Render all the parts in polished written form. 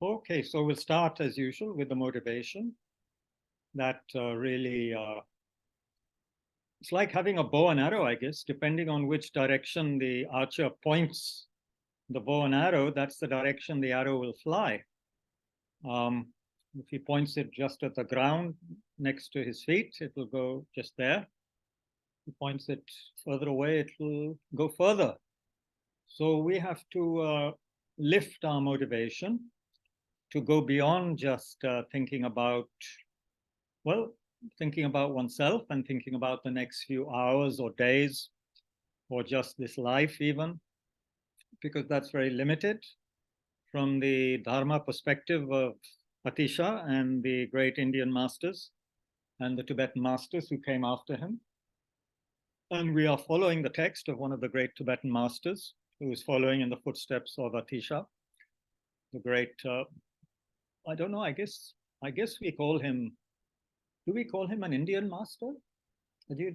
Okay, so we'll start as usual with the motivation. That really, it's like having a bow and arrow, I guess, depending on which direction the archer points the bow and arrow, that's the direction the arrow will fly. If he points it just at the ground next to his feet, it will go just there. If he points it further away, it will go further. So we have to lift our motivation to go beyond just thinking about oneself and thinking about the next few hours or days or just this life even, because that's very limited from the Dharma perspective of Atisha and the great Indian masters and the Tibetan masters who came after him. And we are following the text of one of the great Tibetan masters who is following in the footsteps of Atisha, the great, I don't know, I guess we call him, do we call him an Indian master?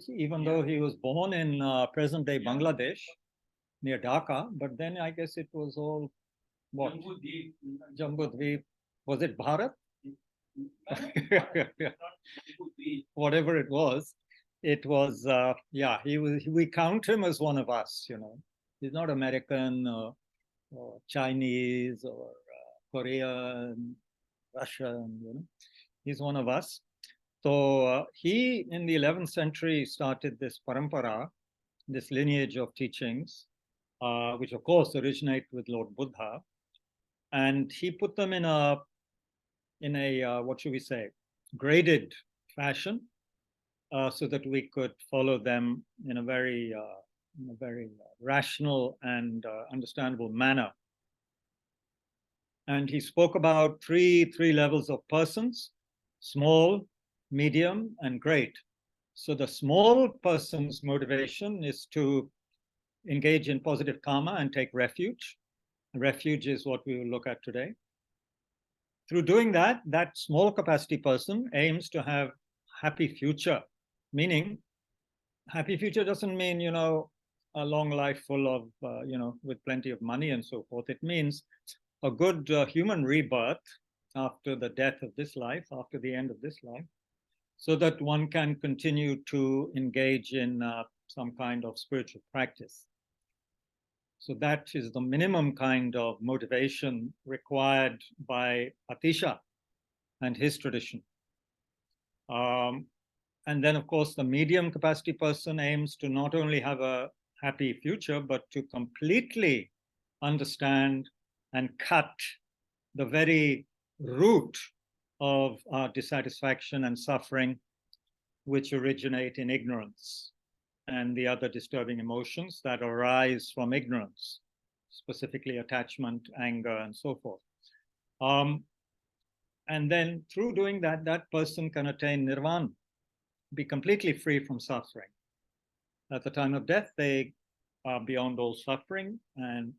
Even though he was born in present-day Bangladesh, near Dhaka, but then I guess it was all, what? Jambudvip. Was it Bharat? Whatever it was, yeah, we count him as one of us, you know. He's not American or Chinese or Korean, Russian, you know. He's one of us. So he, in the 11th century, started this parampara, this lineage of teachings, which of course originate with Lord Buddha. And he put them in a what should we say, graded fashion, so that we could follow them in a very rational and understandable manner. And he spoke about three levels of persons: small, medium, and great. So the small person's motivation is to engage in positive karma and take refuge. Refuge is what we will look at today. Through doing that, that small capacity person aims to have happy future, meaning happy future doesn't mean, you know, a long life full of, you know, with plenty of money and so forth. It means a good human rebirth after the death of this life, after the end of this life, so that one can continue to engage in some kind of spiritual practice. So that is the minimum kind of motivation required by Atisha and his tradition. And then, of course, the medium capacity person aims to not only have a happy future, but to completely understand and cut the very root of our dissatisfaction and suffering, which originate in ignorance and the other disturbing emotions that arise from ignorance, specifically attachment, anger, and so forth. And then through doing that, that person can attain nirvana, be completely free from suffering. At the time of death, they are beyond all suffering and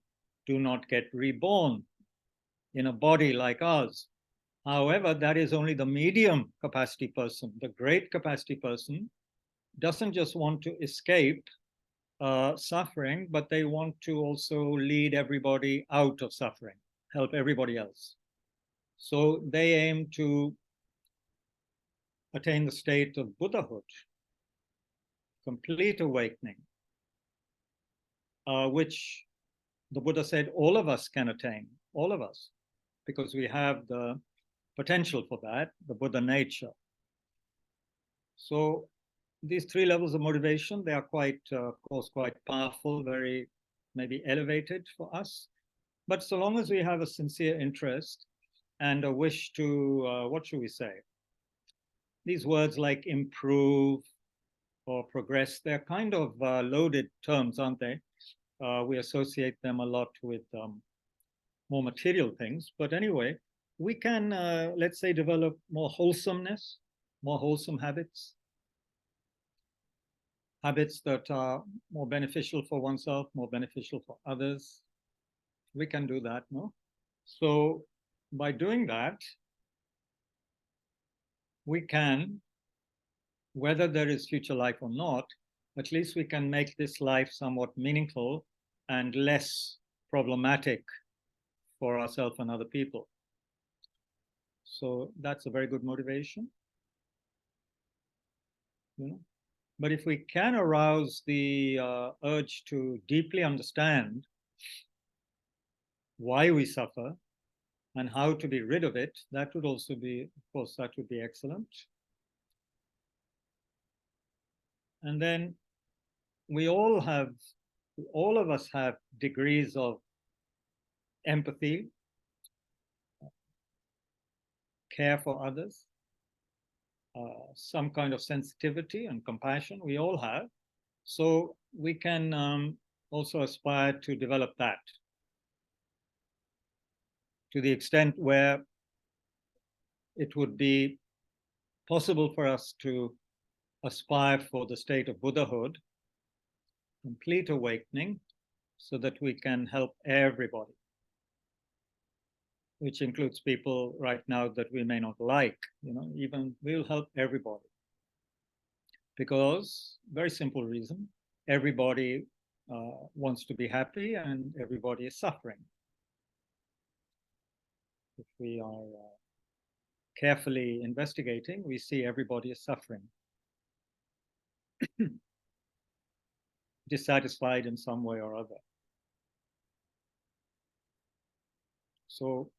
do not get reborn in a body like ours. However, that is only the medium capacity person. The great capacity person doesn't just want to escape suffering, but they want to also lead everybody out of suffering, help everybody else. So they aim to attain the state of Buddhahood, complete awakening, which the Buddha said all of us can attain, all of us, because we have the potential for that, the Buddha nature. So these three levels of motivation, they are quite, of course, quite powerful, very maybe elevated for us. But so long as we have a sincere interest and a wish to, what should we say? These words like improve or progress, they're kind of loaded terms, aren't they? We associate them a lot with more material things. But anyway, we can, let's say, develop more wholesomeness, more wholesome habits, habits that are more beneficial for oneself, more beneficial for others. We can do that, no? So by doing that, we can, whether there is future life or not, at least we can make this life somewhat meaningful and less problematic for ourselves and other people. So that's a very good motivation. But if we can arouse the urge to deeply understand why we suffer and how to be rid of it, that would also be, of course, that would be excellent. And then all of us have degrees of empathy, care for others, some kind of sensitivity and compassion. We all have. So we can also aspire to develop that to the extent where it would be possible for us to aspire for the state of Buddhahood, complete awakening, so that we can help everybody, which includes people right now that we may not like. Even we'll help everybody. Because, very simple reason, everybody wants to be happy and everybody is suffering. If we are carefully investigating, we see everybody is suffering. Dissatisfied in some way or other. So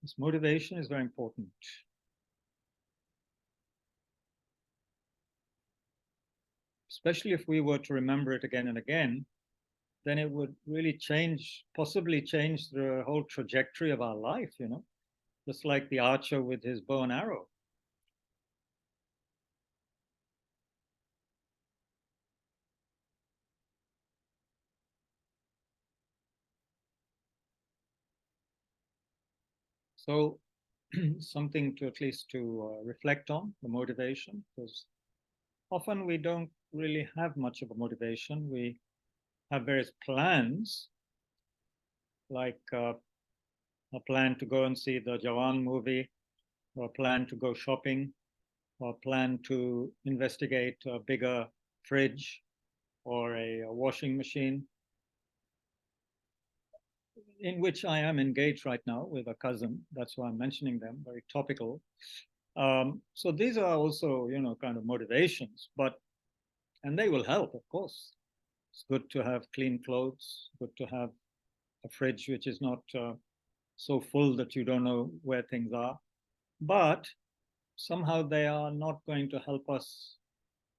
this motivation is very important. Especially if we were to remember it again and again, then it would really possibly change the whole trajectory of our life, just like the archer with his bow and arrow. So something to at least to reflect on, the motivation, because often we don't really have much of a motivation. We have various plans, like a plan to go and see the Jawan movie, or a plan to go shopping, or a plan to investigate a bigger fridge or a washing machine, in which I am engaged right now with a cousin. That's why I'm mentioning them, very topical. So these are also, kind of motivations, and they will help, of course. It's good to have clean clothes, good to have a fridge which is not so full that you don't know where things are. But somehow they are not going to help us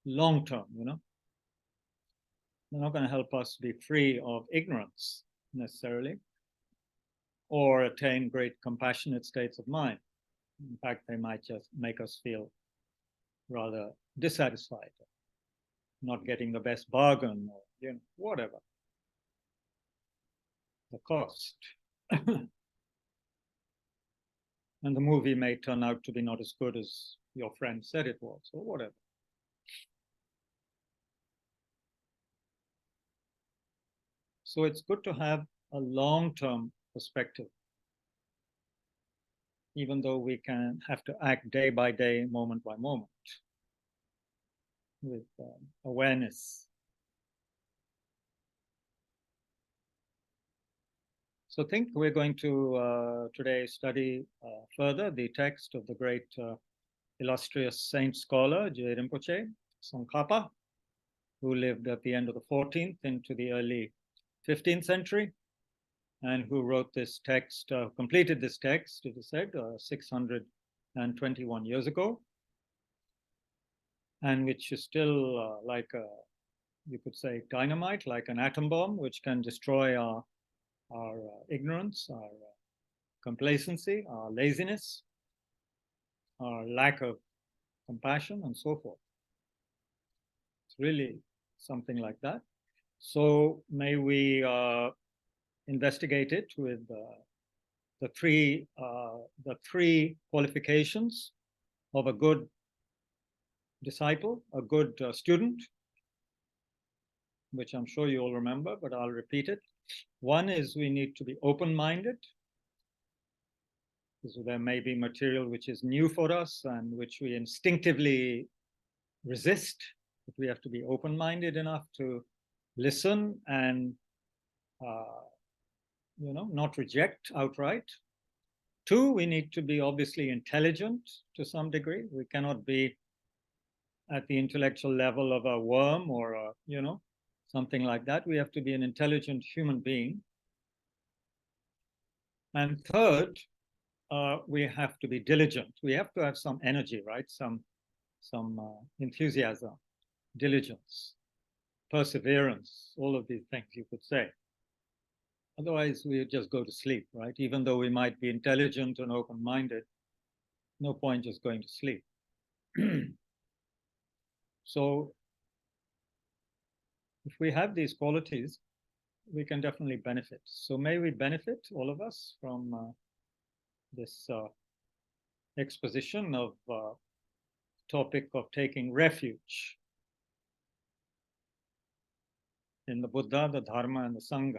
long term, They're not going to help us be free of ignorance necessarily, or attain great compassionate states of mind. In fact, they might just make us feel rather dissatisfied, not getting the best bargain, or whatever the cost. And the movie may turn out to be not as good as your friend said it was, or whatever. So it's good to have a long-term perspective, even though we can have to act day by day, moment by moment, with awareness. So I think we're going to today study further the text of the great illustrious saint scholar, Je Rinpoche, Tsongkhapa, who lived at the end of the 14th into the early 15th century, and who wrote this text, completed this text, it is said, 621 years ago, and which is still like you could say, dynamite, like an atom bomb, which can destroy our ignorance, our complacency, our laziness, our lack of compassion, and so forth. It's really something like that. So may we investigate it with the three qualifications of a good disciple, a good student, which I'm sure you all remember, but I'll repeat it. One is we need to be open-minded, because there may be material which is new for us and which we instinctively resist, but we have to be open-minded enough to listen and not reject outright. Two, we need to be obviously intelligent to some degree. We cannot be at the intellectual level of a worm or something like that. We have to be an intelligent human being. And third, we have to be diligent. We have to have some energy, right? Some enthusiasm, diligence, perseverance, all of these things you could say. Otherwise, we just go to sleep, right? Even though we might be intelligent and open-minded, no point just going to sleep. So if we have these qualities, we can definitely benefit. So may we benefit, all of us, from this exposition of topic of taking refuge in the Buddha, the Dharma, and the Sangha.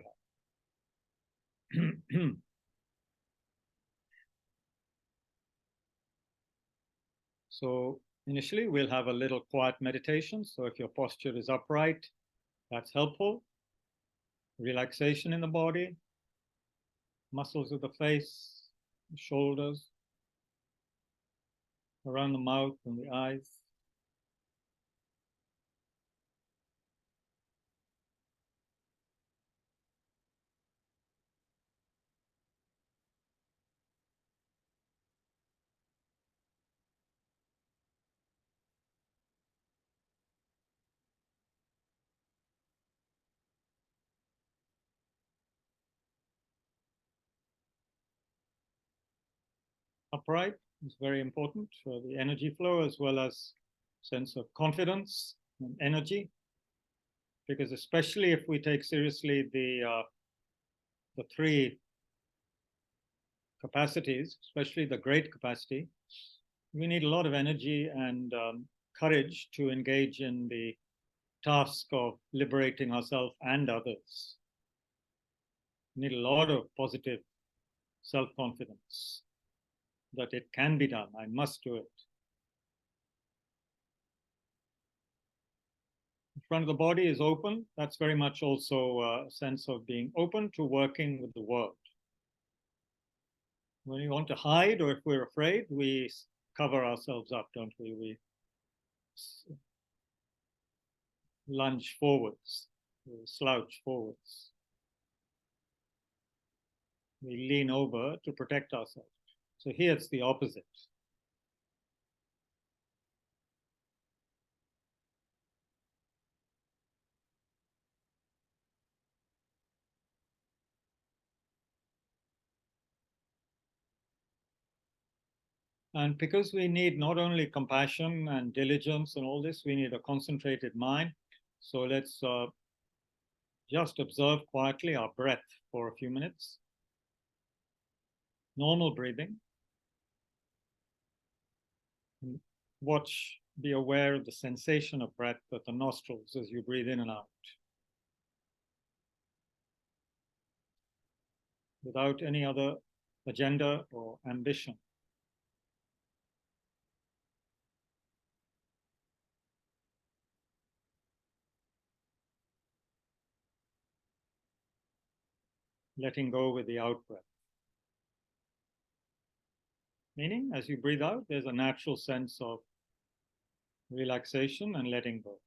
So initially, we'll have a little quiet meditation. So if your posture is upright, that's helpful. Relaxation in the body, muscles of the face, the shoulders, around the mouth and the eyes. Upright is very important for the energy flow as well as sense of confidence and energy. Because especially if we take seriously the three capacities, especially the great capacity, we need a lot of energy and courage to engage in the task of liberating ourselves and others. We need a lot of positive self-confidence that it can be done. I must do it. The front of the body is open. That's very much also a sense of being open to working with the world. When we want to hide or if we're afraid, we cover ourselves up, don't we? We lunge forwards, we slouch forwards. We lean over to protect ourselves. So here it's the opposite. And because we need not only compassion and diligence and all this, we need a concentrated mind. So let's just observe quietly our breath for a few minutes. Normal breathing. And watch, be aware of the sensation of breath at the nostrils as you breathe in and out. Without any other agenda or ambition. Letting go with the out breath. Meaning, as you breathe out, there's a natural sense of relaxation and letting go.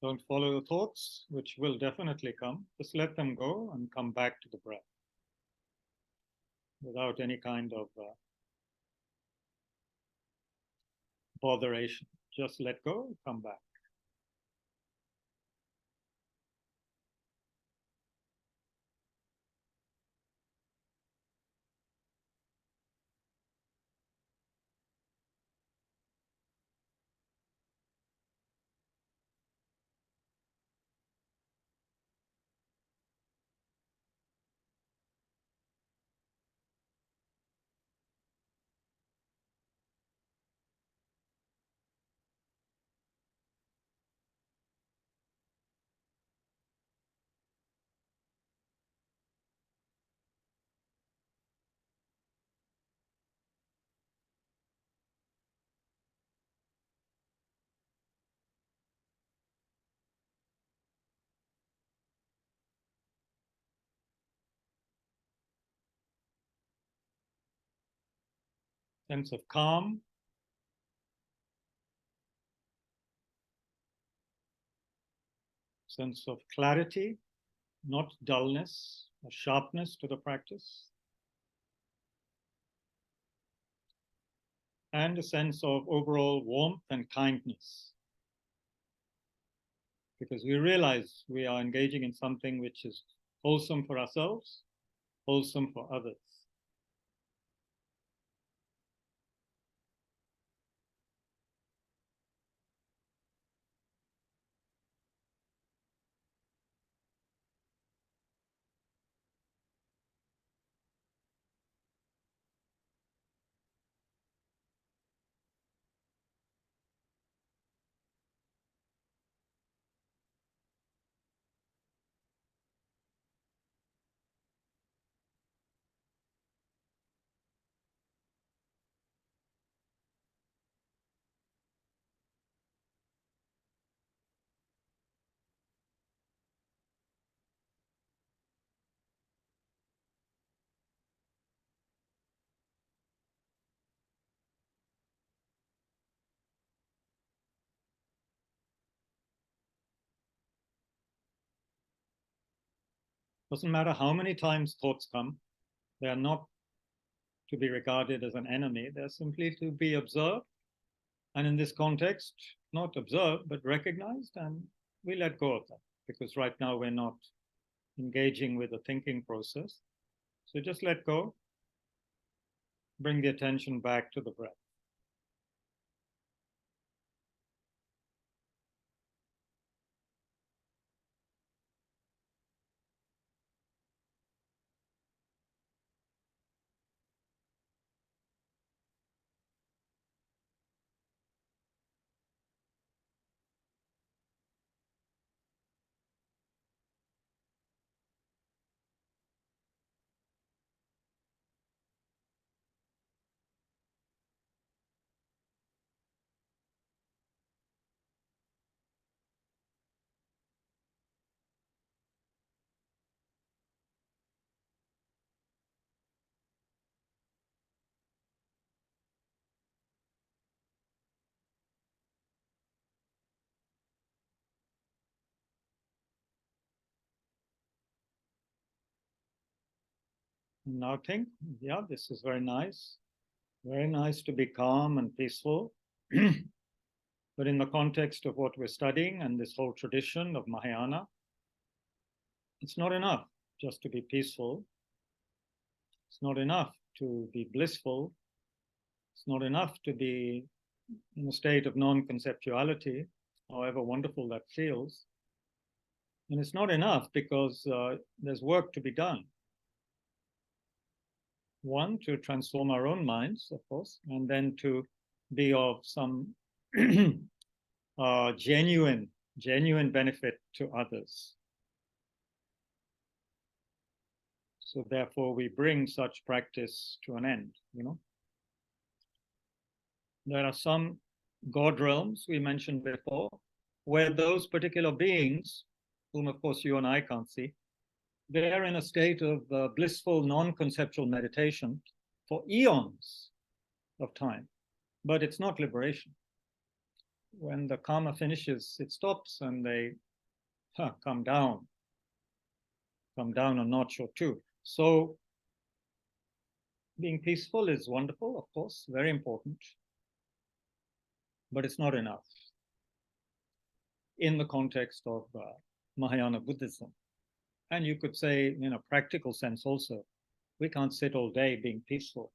Don't follow the thoughts, which will definitely come. Just let them go and come back to the breath without any kind of botheration. Just let go, come back. sense of calm, sense of clarity, not dullness or sharpness to the practice, and a sense of overall warmth and kindness. Because we realize we are engaging in something which is wholesome for ourselves, wholesome for others. Doesn't matter how many times thoughts come, they are not to be regarded as an enemy. They're simply to be observed. And in this context, not observed, but recognized, and we let go of that because right now we're not engaging with the thinking process. So just let go, bring the attention back to the breath. Now think, yeah, this is very nice. Very nice to be calm and peaceful. But in the context of what we're studying and this whole tradition of Mahayana, it's not enough just to be peaceful. It's not enough to be blissful. It's not enough to be in a state of non-conceptuality, however wonderful that feels. And it's not enough because there's work to be done. One, to transform our own minds, of course, and then to be of some genuine benefit to others. So therefore, we bring such practice to an end, you know. There are some God realms we mentioned before, where those particular beings, whom of course you and I can't see, they're in a state of blissful non-conceptual meditation for eons of time, but it's not liberation. When the karma finishes, it stops and they come down a notch or two. So being peaceful is wonderful, of course, very important, but it's not enough in the context of Mahayana Buddhism. And you could say, in a practical sense also, we can't sit all day being peaceful,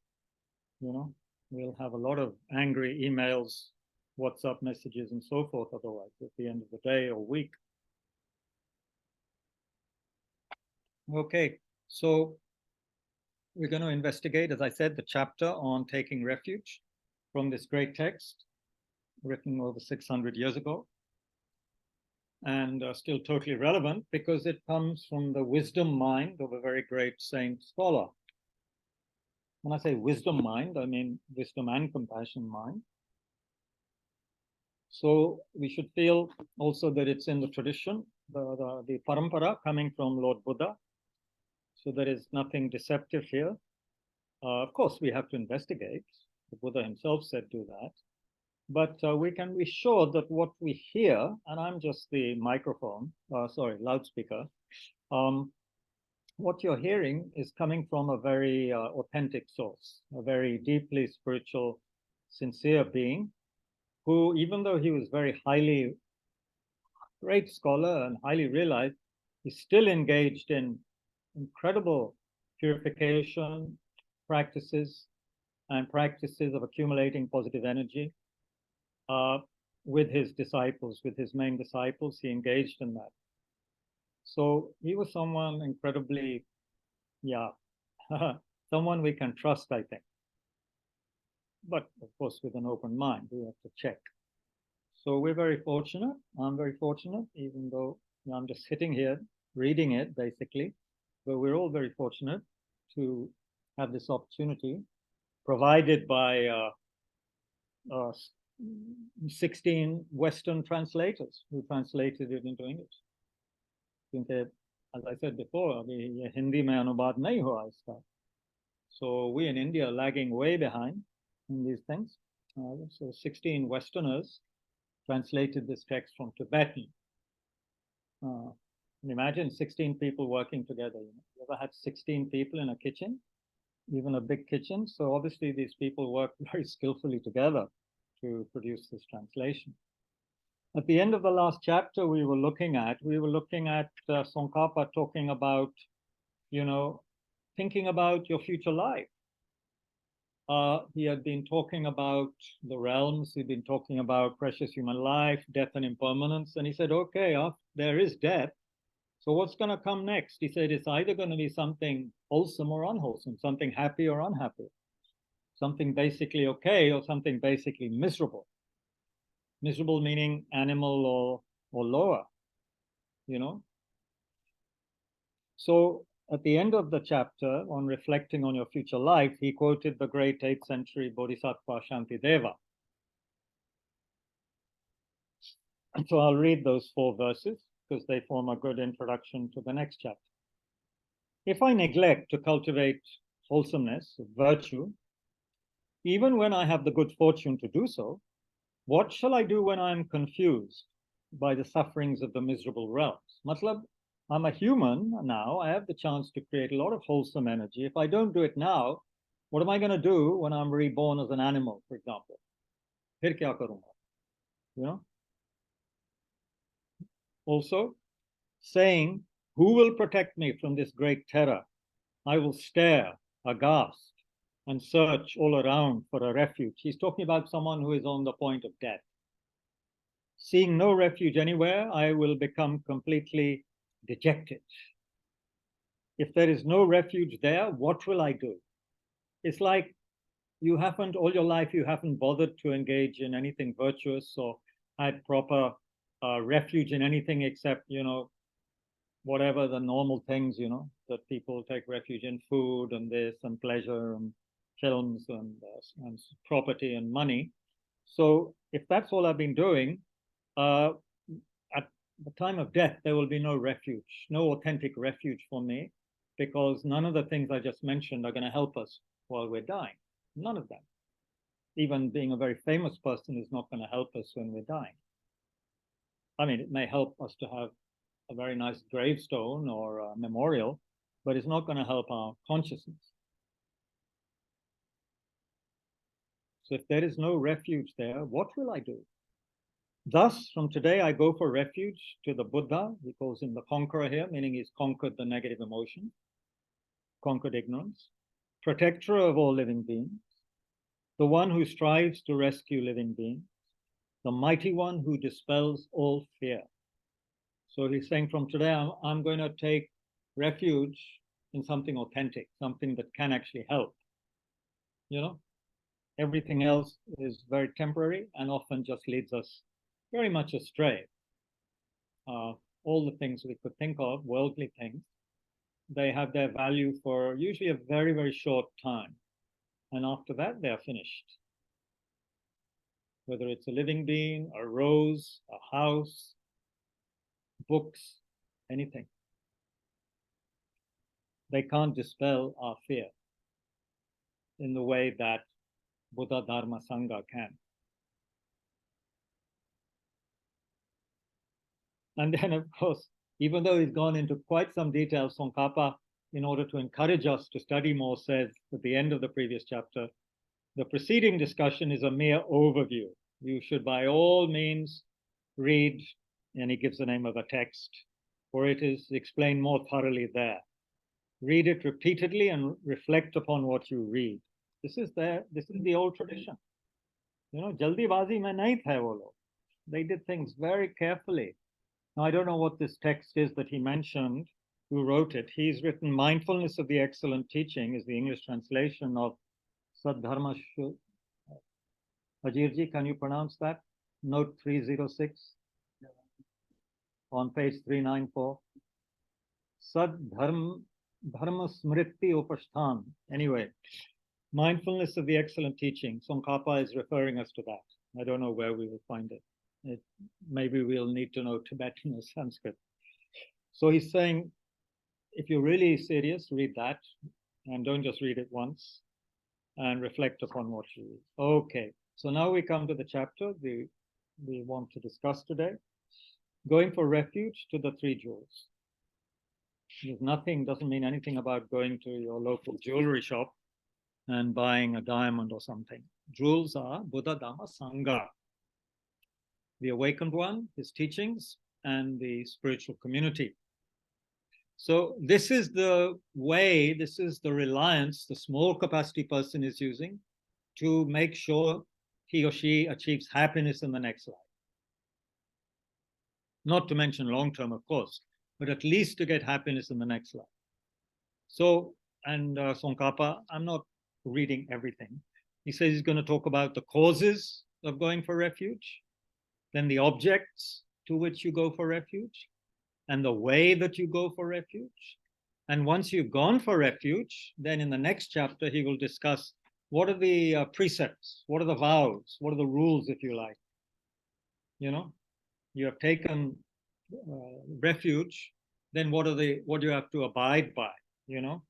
you know. We'll have a lot of angry emails, WhatsApp messages, and so forth otherwise at the end of the day or week. Okay, so we're going to investigate, as I said, the chapter on taking refuge from this great text written over 600 years ago, and still totally relevant because it comes from the wisdom mind of a very great saint scholar. When I say wisdom mind, I mean wisdom and compassion mind. So we should feel also that it's in the tradition, the parampara coming from Lord Buddha. So there is nothing deceptive here. Of course, we have to investigate, The Buddha himself said do that. But we can be sure that what we hear, and I'm just the microphone, loudspeaker, what you're hearing is coming from a very authentic source, a very deeply spiritual, sincere being who, even though he was very highly, great scholar and highly realized, is still engaged in incredible purification practices and practices of accumulating positive energy with his disciples, with his main disciples. He engaged in that. So he was someone incredibly, someone we can trust, I think. But of course, with an open mind, we have to check. So we're very fortunate. I'm very fortunate, even though I'm just sitting here reading it, basically. But we're all very fortunate to have this opportunity provided by 16 Western translators who translated it into English. As I said before, the Hindi mein anubad nahi hua iska. So we in India are lagging way behind in these things. So 16 Westerners translated this text from Tibetan. Imagine 16 people working together. You ever had 16 people in a kitchen, even a big kitchen? So obviously these people work very skillfully together to produce this translation. At the end of the last chapter we were looking at Tsongkhapa talking about, thinking about your future life. He had been talking about the realms, he'd been talking about precious human life, death and impermanence, and he said, okay, there is death, so what's going to come next? He said, it's either going to be something wholesome or unwholesome, something happy or unhappy, something basically okay or something basically miserable. Miserable meaning animal or lower, So at the end of the chapter, on reflecting on your future life, he quoted the great 8th century Bodhisattva Shantideva. And so I'll read those 4 verses because they form a good introduction to the next chapter. If I neglect to cultivate wholesomeness, virtue, even when I have the good fortune to do so, what shall I do when I am confused by the sufferings of the miserable realms? Matlab, I'm a human now. I have the chance to create a lot of wholesome energy. If I don't do it now, what am I going to do when I'm reborn as an animal, for example? Phir kya karunga? Also, saying, who will protect me from this great terror? I will stare, aghast, and search all around for a refuge. He's talking about someone who is on the point of death. Seeing no refuge anywhere, I will become completely dejected. If there is no refuge there, what will I do? It's like all your life, you haven't bothered to engage in anything virtuous or had proper refuge in anything except, whatever the normal things, that people take refuge in, food and this and pleasure and films and property and money. So if that's all I've been doing, at the time of death, there will be no refuge, no authentic refuge for me, because none of the things I just mentioned are going to help us while we're dying. None of them. Even being a very famous person is not going to help us when we're dying. I mean, it may help us to have a very nice gravestone or a memorial, but it's not going to help our consciousness. So if there is no refuge there, what will I do? Thus, from today, I go for refuge to the Buddha. He calls him the conqueror here, meaning he's conquered the negative emotion, conquered ignorance, protector of all living beings, the one who strives to rescue living beings, the mighty one who dispels all fear. So he's saying from today, I'm going to take refuge in something authentic, something that can actually help. Everything else is very temporary and often just leads us very much astray. All the things we could think of, worldly things, they have their value for usually a very, very short time. And after that, they're finished. Whether it's a living being, a rose, a house, books, anything. They can't dispel our fear in the way that Buddha, Dharma, Sangha can. And then, of course, even though he's gone into quite some detail, Tsongkhapa, in order to encourage us to study more, says at the end of the previous chapter, the preceding discussion is a mere overview. You should by all means read, and he gives the name of a text, for it is explained more thoroughly there. Read it repeatedly and reflect upon what you read. This is the old tradition. You know, jaldibazi mein nahi the wo log. They did things very carefully. Now, I don't know what this text is that he mentioned, who wrote it. He's written Mindfulness of the Excellent Teaching is the English translation of Sadharma. Ajirji, can you pronounce that? Note 306 on page 394. Dharma Smriti Upashthan. Anyway, Mindfulness of the Excellent Teaching. Tsongkhapa is referring us to that. I don't know where we will find it. Maybe we'll need to know Tibetan or Sanskrit. So he's saying, if you're really serious, read that, and don't just read it once, and reflect upon what you read. Okay, so now we come to the chapter we want to discuss today. Going for refuge to the three jewels. There's nothing, doesn't mean anything about going to your local jewelry shop and buying a diamond or something. Jewels are Buddha, Dhamma, Sangha. The awakened one, his teachings, and the spiritual community. So this is the way, this is the reliance the small capacity person is using to make sure he or she achieves happiness in the next life. Not to mention long-term, of course, but at least to get happiness in the next life. So, and Tsongkhapa, I'm not reading everything. He says he's going to talk about the causes of going for refuge, then the objects to which you go for refuge, and the way that you go for refuge. And once you've gone for refuge, then in the next chapter, he will discuss what are the precepts, what are the vows, what are the rules, if you like. You know, you have taken refuge, then what do you have to abide by, you know?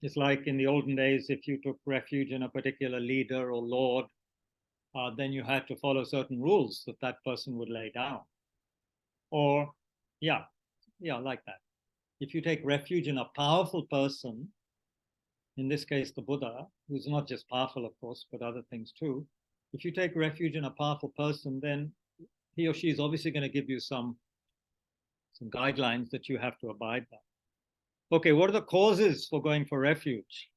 It's like in the olden days, if you took refuge in a particular leader or lord, then you had to follow certain rules that that person would lay down. Or, yeah, like that. If you take refuge in a powerful person, in this case, the Buddha, who's not just powerful, of course, but other things too. If you take refuge in a powerful person, then he or she is obviously going to give you some guidelines that you have to abide by. Okay, what are the causes for going for refuge?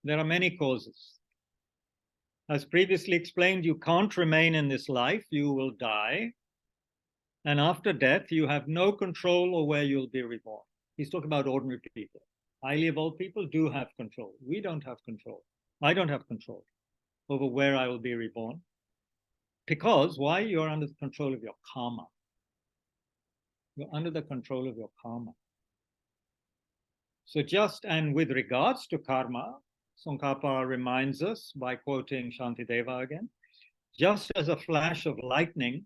There are many causes. As previously explained, you can't remain in this life, you will die. And after death, you have no control over where you'll be reborn. He's talking about ordinary people. Highly evolved people do have control. We don't have control. I don't have control over where I will be reborn. Because why? You're under the control of your karma. You're under the control of your karma. So just, and with regards to karma, Tsongkhapa reminds us by quoting Shantideva again, just as a flash of lightning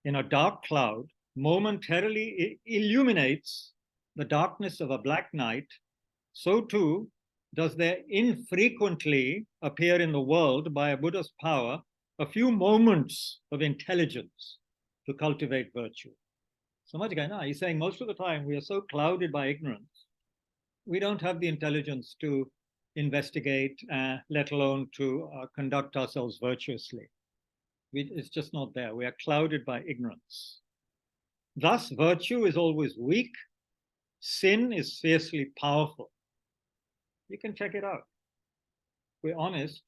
in a dark cloud momentarily illuminates the darkness of a black night, so too does there infrequently appear in the world by a Buddha's power a few moments of intelligence to cultivate virtue. So much again, he's saying most of the time we are so clouded by ignorance, we don't have the intelligence to investigate, let alone to conduct ourselves virtuously. It's just not there. We are clouded by ignorance. Thus, virtue is always weak. Sin is fiercely powerful. You can check it out. If we're honest,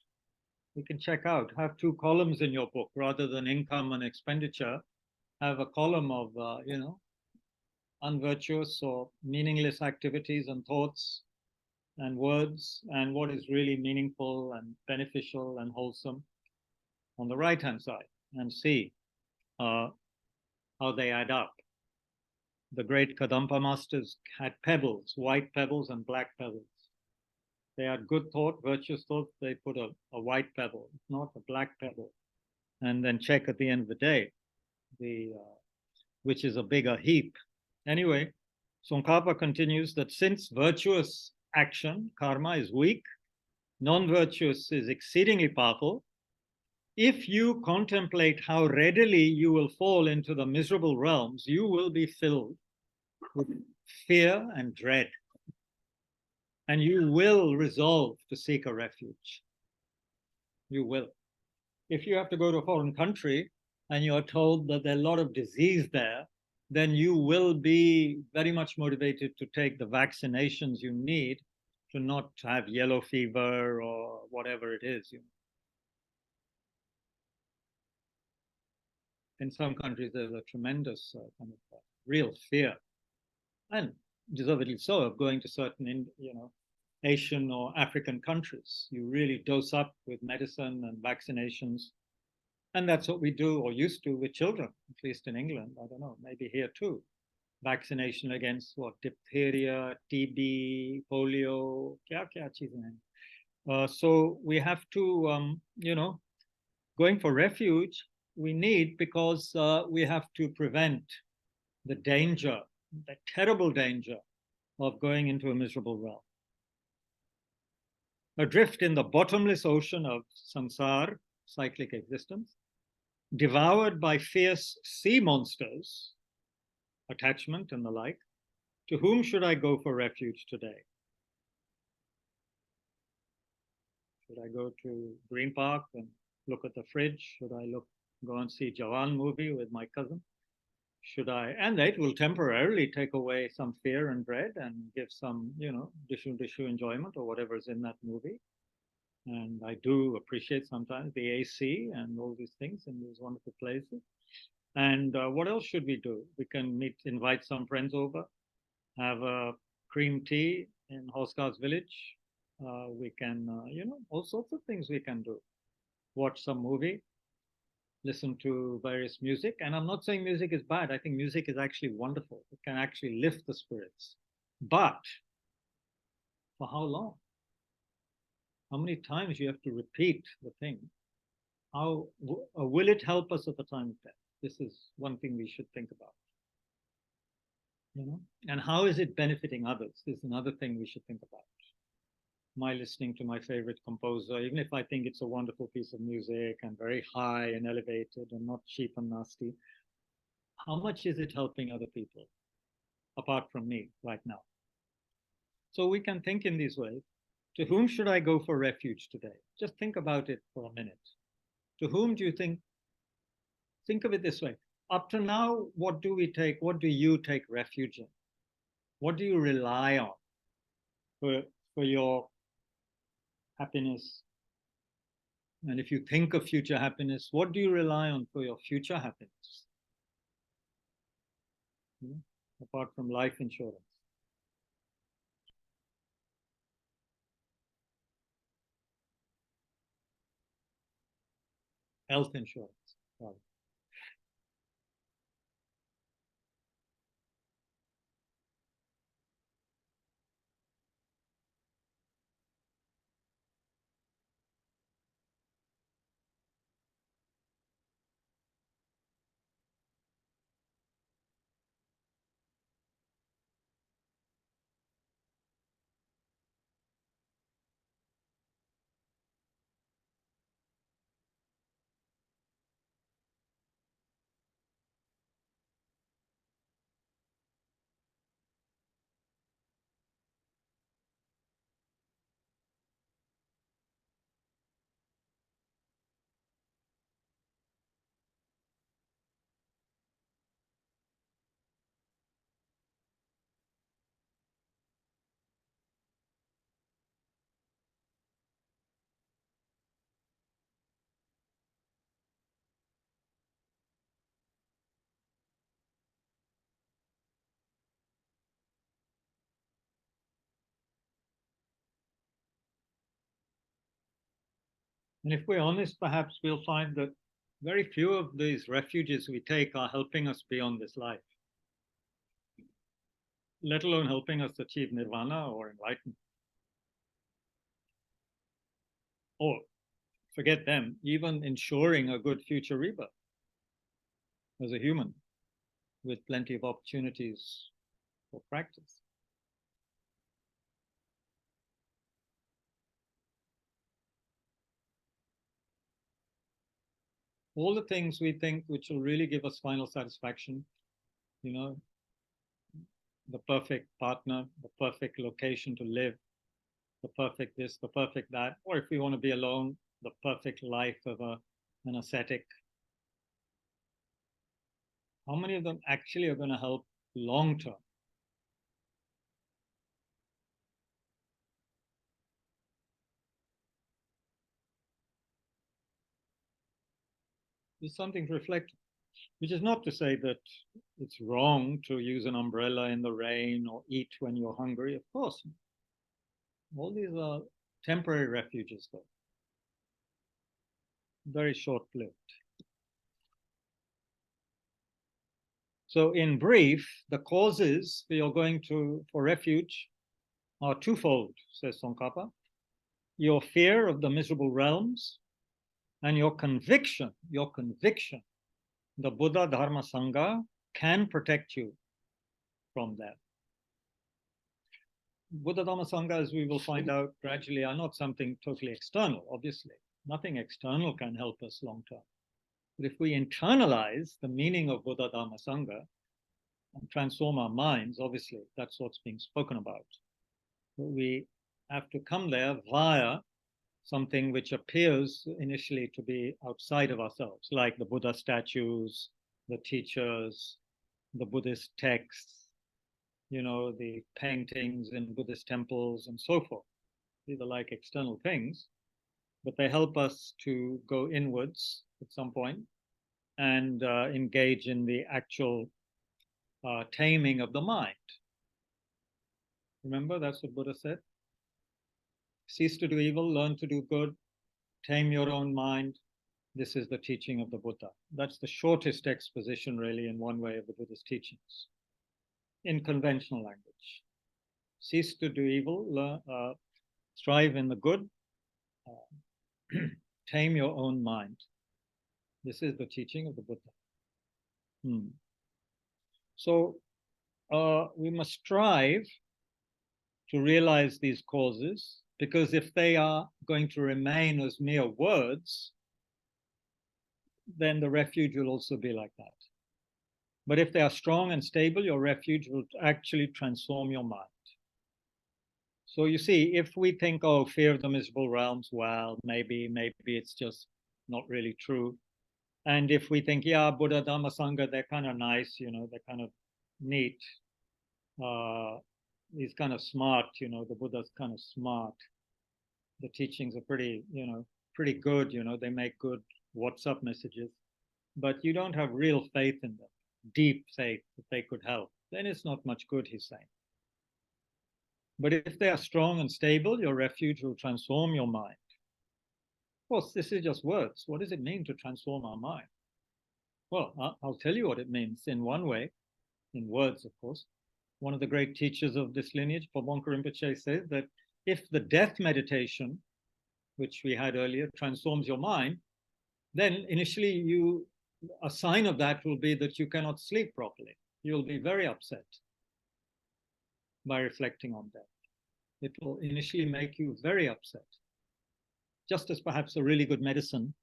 we can check out. Have two columns in your book rather than income and expenditure. Have a column of, unvirtuous or meaningless activities and thoughts and words, and what is really meaningful and beneficial and wholesome on the right-hand side, and see how they add up. The great Kadampa masters had pebbles, white pebbles and black pebbles. They had good thought, virtuous thought, they put a white pebble, not a black pebble. And then check at the end of the day, which is a bigger heap. Anyway, Tsongkhapa continues that since virtuous action, karma, is weak, non-virtuous is exceedingly powerful. If you contemplate how readily you will fall into the miserable realms, you will be filled with fear and dread. And you will resolve to seek a refuge. You will. If you have to go to a foreign country and you're told that there are a lot of disease there, then you will be very much motivated to take the vaccinations you need to not have yellow fever or whatever it is. In some countries, there's a tremendous kind of real fear, and deservedly so, of going to certain, Asian or African countries. You really dose up with medicine and vaccinations. And that's what we do or used to with children, at least in England. I don't know, maybe here too. Vaccination against what? Diphtheria, TB, polio, kya cheezen hai. So we have to, going for refuge, we need, because we have to prevent the danger, the terrible danger of going into a miserable realm. Adrift in the bottomless ocean of samsara, cyclic existence, devoured by fierce sea monsters, attachment and the like, to whom should I go for refuge today? Should I go to Green Park and look at the fridge? Should I go and see Jawan movie with my cousin? Should I? And it will temporarily take away some fear and dread and give some, dishu enjoyment or whatever is in that movie. And I do appreciate sometimes the AC and all these things in these wonderful places. And what else should we do? We can invite some friends over, have a cream tea in Hoskars village. We can, all sorts of things we can do. Watch some movie, listen to various music. And I'm not saying music is bad. I think music is actually wonderful. It can actually lift the spirits. But for how long? How many times you have to repeat the thing? How will it help us at the time of death? This is one thing we should think about. And how is it benefiting others? This is another thing we should think about. My listening to my favorite composer, even if I think it's a wonderful piece of music and very high and elevated and not cheap and nasty, how much is it helping other people apart from me right now? So we can think in these ways. To whom should I go for refuge today? Just think about it for a minute. To whom do you think? Think of it this way. Up to now, what do we take? What do you take refuge in? What do you rely on for your happiness? And if you think of future happiness, what do you rely on for your future happiness? Apart from life insurance. Health insurance. Right. And if we're honest, perhaps we'll find that very few of these refuges we take are helping us beyond this life, let alone helping us achieve nirvana or enlightenment. Or forget them, even ensuring a good future rebirth as a human with plenty of opportunities for practice. All the things we think which will really give us final satisfaction, you know, the perfect partner, the perfect location to live, the perfect this, the perfect that, or if we want to be alone, the perfect life of an ascetic. How many of them actually are going to help long term? There's something to reflect, which is not to say that it's wrong to use an umbrella in the rain or eat when you're hungry. Of course, all these are temporary refuges, though, very short lived. So, in brief, the causes you're going for refuge are twofold, says Tsongkhapa. Your fear of the miserable realms and your conviction, the Buddha, Dharma, Sangha can protect you from that. Buddha, Dharma, Sangha, as we will find out gradually, are not something totally external, obviously. Nothing external can help us long term. But if we internalize the meaning of Buddha, Dharma, Sangha and transform our minds, obviously, that's what's being spoken about. But we have to come there via something which appears initially to be outside of ourselves, like the Buddha statues, the teachers, the Buddhist texts, the paintings in Buddhist temples and so forth. These are like external things, but they help us to go inwards at some point and engage in the actual taming of the mind. Remember, that's what Buddha said. Cease to do evil, learn to do good, tame your own mind. This is the teaching of the Buddha. That's the shortest exposition, really, in one way, of the Buddha's teachings in conventional language. Cease to do evil, strive in the good, tame your own mind. This is the teaching of the Buddha. So we must strive to realize these causes, because if they are going to remain as mere words, then the refuge will also be like that. But if they are strong and stable, your refuge will actually transform your mind. So you see, if we think, oh, fear of the miserable realms, well, maybe it's just not really true. And if we think, yeah, Buddha, Dhamma, Sangha, they're kind of nice, they're kind of neat. He's kind of smart, the Buddha's kind of smart. The teachings are pretty good, they make good WhatsApp messages. But you don't have real faith in them, deep faith that they could help. Then it's not much good, he's saying. But if they are strong and stable, your refuge will transform your mind. Of course, this is just words. What does it mean to transform our mind? Well, I'll tell you what it means in one way, in words, of course. One of the great teachers of this lineage, Pabonka Rinpoche, says that if the death meditation, which we had earlier, transforms your mind, then initially a sign of that will be that you cannot sleep properly. You'll be very upset by reflecting on death. It will initially make you very upset. Just as perhaps a really good medicine,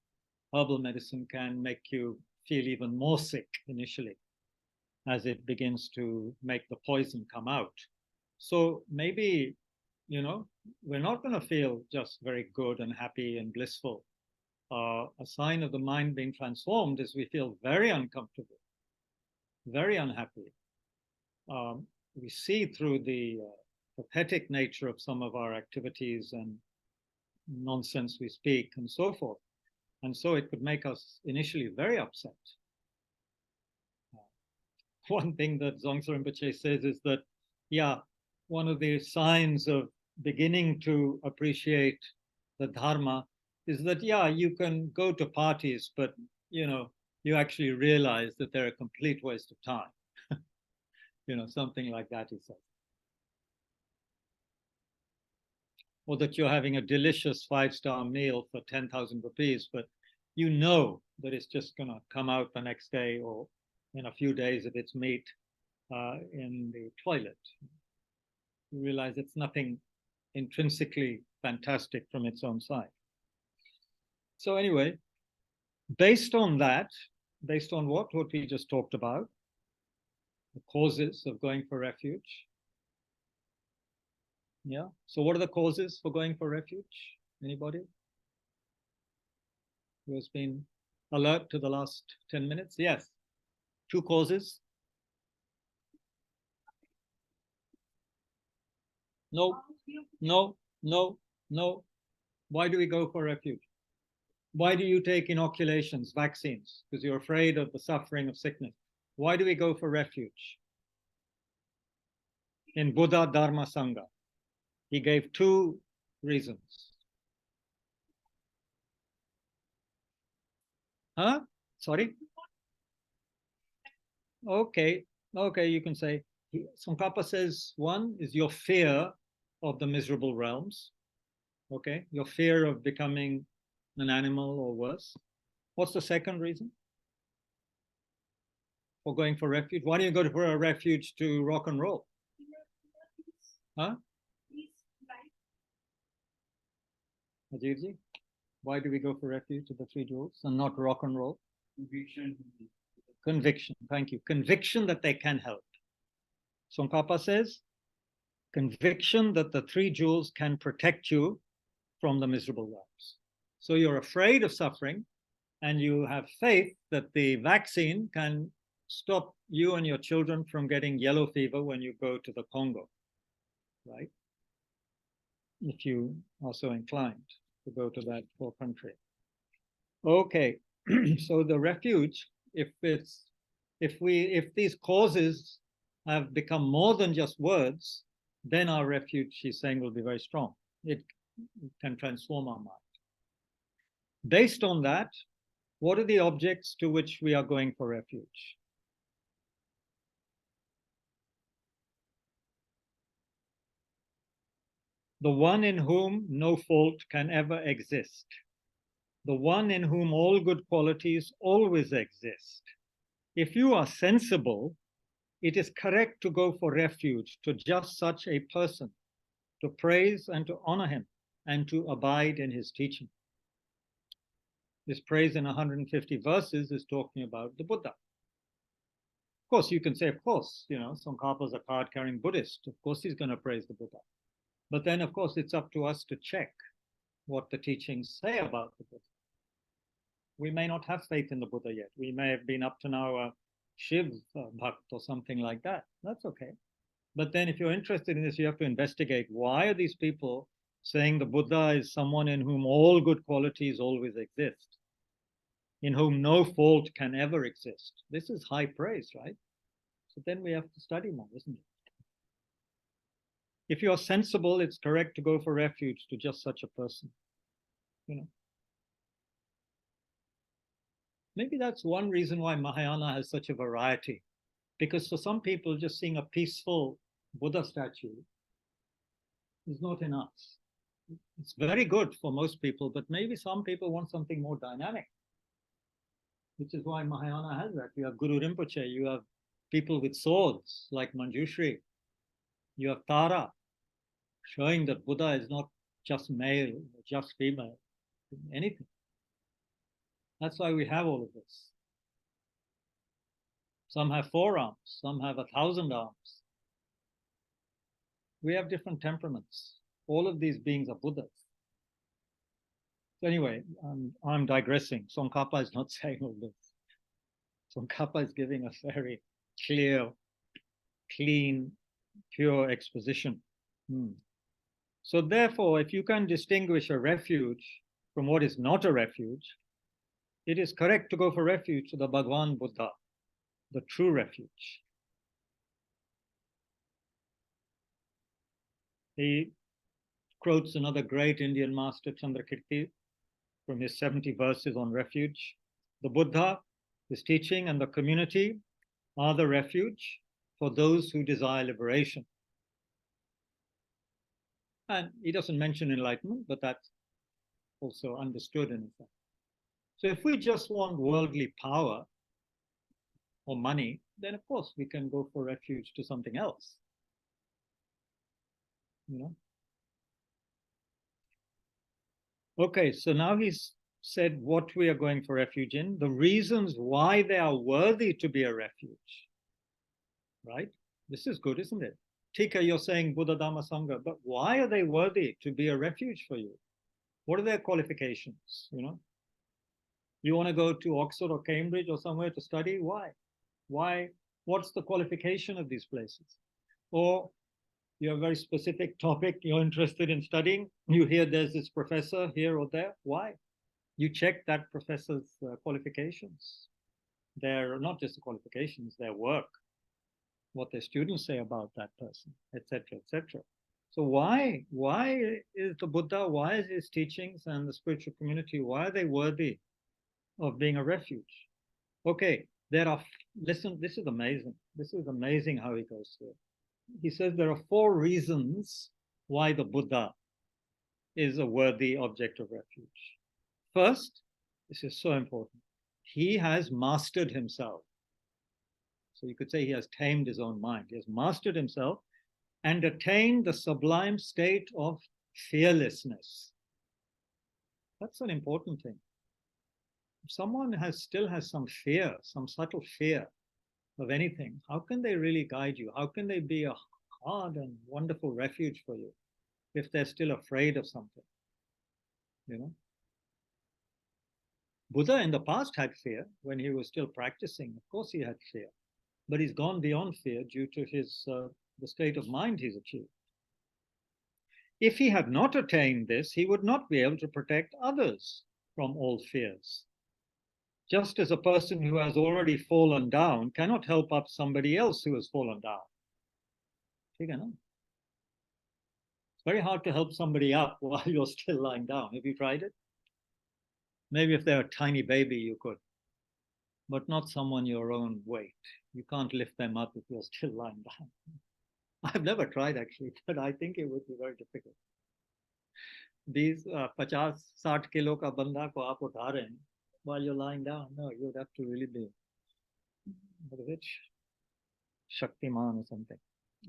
herbal medicine, can make you feel even more sick initially as it begins to make the poison come out. So maybe, we're not going to feel just very good and happy and blissful. A sign of the mind being transformed is we feel very uncomfortable, very unhappy. We see through the pathetic nature of some of our activities and nonsense we speak and so forth. And so it could make us initially very upset. One thing that Dzongsa Rinpoche says is that, one of the signs of beginning to appreciate the Dharma is that, you can go to parties, but, you actually realize that they're a complete waste of time. Something like that, he says. Or that you're having a delicious 5-star meal for 10,000 rupees, but that it's just going to come out the next day or in a few days if it's meat in the toilet. You realize it's nothing intrinsically fantastic from its own side. So anyway, Based on that, based on what we just talked about, the causes of going for refuge. Yeah. So what are the causes for going for refuge? Anybody who has been alert to the last 10 minutes? Yes. 2 causes. No, no, no, no. Why do we go for refuge? Why do you take inoculations, vaccines? Because you're afraid of the suffering of sickness. Why do we go for refuge? In Buddha Dharma Sangha, he gave 2 reasons. Huh? Sorry? Okay, okay, you can say. Tsongkhapa says 1 is your fear of the miserable realms. Okay, your fear of becoming an animal or worse. What's the second reason for going for refuge? Why do you go for a refuge to rock and roll? Huh? Ajivji, why do we go for refuge to the 3 jewels and not rock and roll? Conviction. Conviction, thank you. Conviction that they can help. Tsongkhapa says, conviction that the 3 jewels can protect you from the miserable realms. So you're afraid of suffering, and you have faith that the vaccine can stop you and your children from getting yellow fever when you go to the Congo, right? If you are so inclined to go to that poor country. Okay, so the refuge, if these causes have become more than just words, then our refuge, she's saying, will be very strong. It can transform our mind. Based on that, what are the objects to which we are going for refuge? The one in whom no fault can ever exist. The one in whom all good qualities always exist. If you are sensible, it is correct to go for refuge to just such a person, to praise and to honor him, and to abide in his teaching. This praise in 150 verses is talking about the Buddha. Of course, you can say, of course, Tsongkhapa is a card-carrying Buddhist. Of course, he's going to praise the Buddha. But then, of course, it's up to us to check what the teachings say about the Buddha. We may not have faith in the Buddha yet. We may have been up to now a Shiv Bhakt or something like that. That's okay. But then if you're interested in this, you have to investigate, why are these people saying the Buddha is someone in whom all good qualities always exist, in whom no fault can ever exist? This is high praise, right? So then we have to study more, isn't it? If you're sensible, it's correct to go for refuge to just such a person. Maybe that's one reason why Mahayana has such a variety. Because for some people, just seeing a peaceful Buddha statue is not enough. It's very good for most people, but maybe some people want something more dynamic, which is why Mahayana has that. You have Guru Rinpoche, you have people with swords like Manjushri, you have Tara, showing that Buddha is not just male, just female, anything. That's why we have all of this. Some have 4 arms, some have 1,000 arms. We have different temperaments. All of these beings are Buddhas. So anyway, I'm digressing. Tsongkhapa is not saying all this. Tsongkhapa is giving a very clear, clean, pure exposition. So therefore, if you can distinguish a refuge from what is not a refuge, it is correct to go for refuge to the Bhagwan Buddha, the true refuge. He quotes another great Indian master, Chandrakirti, from his 70 verses on refuge. The Buddha, his teaching, and the community are the refuge for those who desire liberation. And he doesn't mention enlightenment, but that's also understood in effect. So if we just want worldly power or money, then of course we can go for refuge to something else. Okay, so now he's said what we are going for refuge in, the reasons why they are worthy to be a refuge. Right? This is good, isn't it? Tika, you're saying Buddha, Dhamma, Sangha, but why are they worthy to be a refuge for you? What are their qualifications? You want to go to Oxford or Cambridge or somewhere to study? Why? Why? What's the qualification of these places? Or you have a very specific topic you're interested in studying. You hear there's this professor here or there. Why? You check that professor's qualifications. They're not just the qualifications, their work, what their students say about that person, etc., etc. So why is the Buddha, why is his teachings and the spiritual community, why are they worthy of being a refuge? Okay, listen, this is amazing. This is amazing how he goes through it. He says there are 4 reasons why the Buddha is a worthy object of refuge. First, this is so important, he has mastered himself. So you could say he has tamed his own mind. He has mastered himself and attained the sublime state of fearlessness. That's an important thing. If someone still has some fear, some subtle fear of anything, how can they really guide you? How can they be a hard and wonderful refuge for you if they're still afraid of something? Buddha in the past had fear when he was still practicing. Of course he had fear, but he's gone beyond fear due to the state of mind he's achieved. If he had not attained this, he would not be able to protect others from all fears. Just as a person who has already fallen down cannot help up somebody else who has fallen down. It's very hard to help somebody up while you're still lying down. Have you tried it? Maybe if they're a tiny baby, you could, but not someone your own weight. You can't lift them up if you're still lying down. I've never tried actually, but I think it would be very difficult. These 50-60 kilo ka banda ko aap utha rahe hain while you're lying down. No, you'd have to really be, what is it? Shaktiman or something.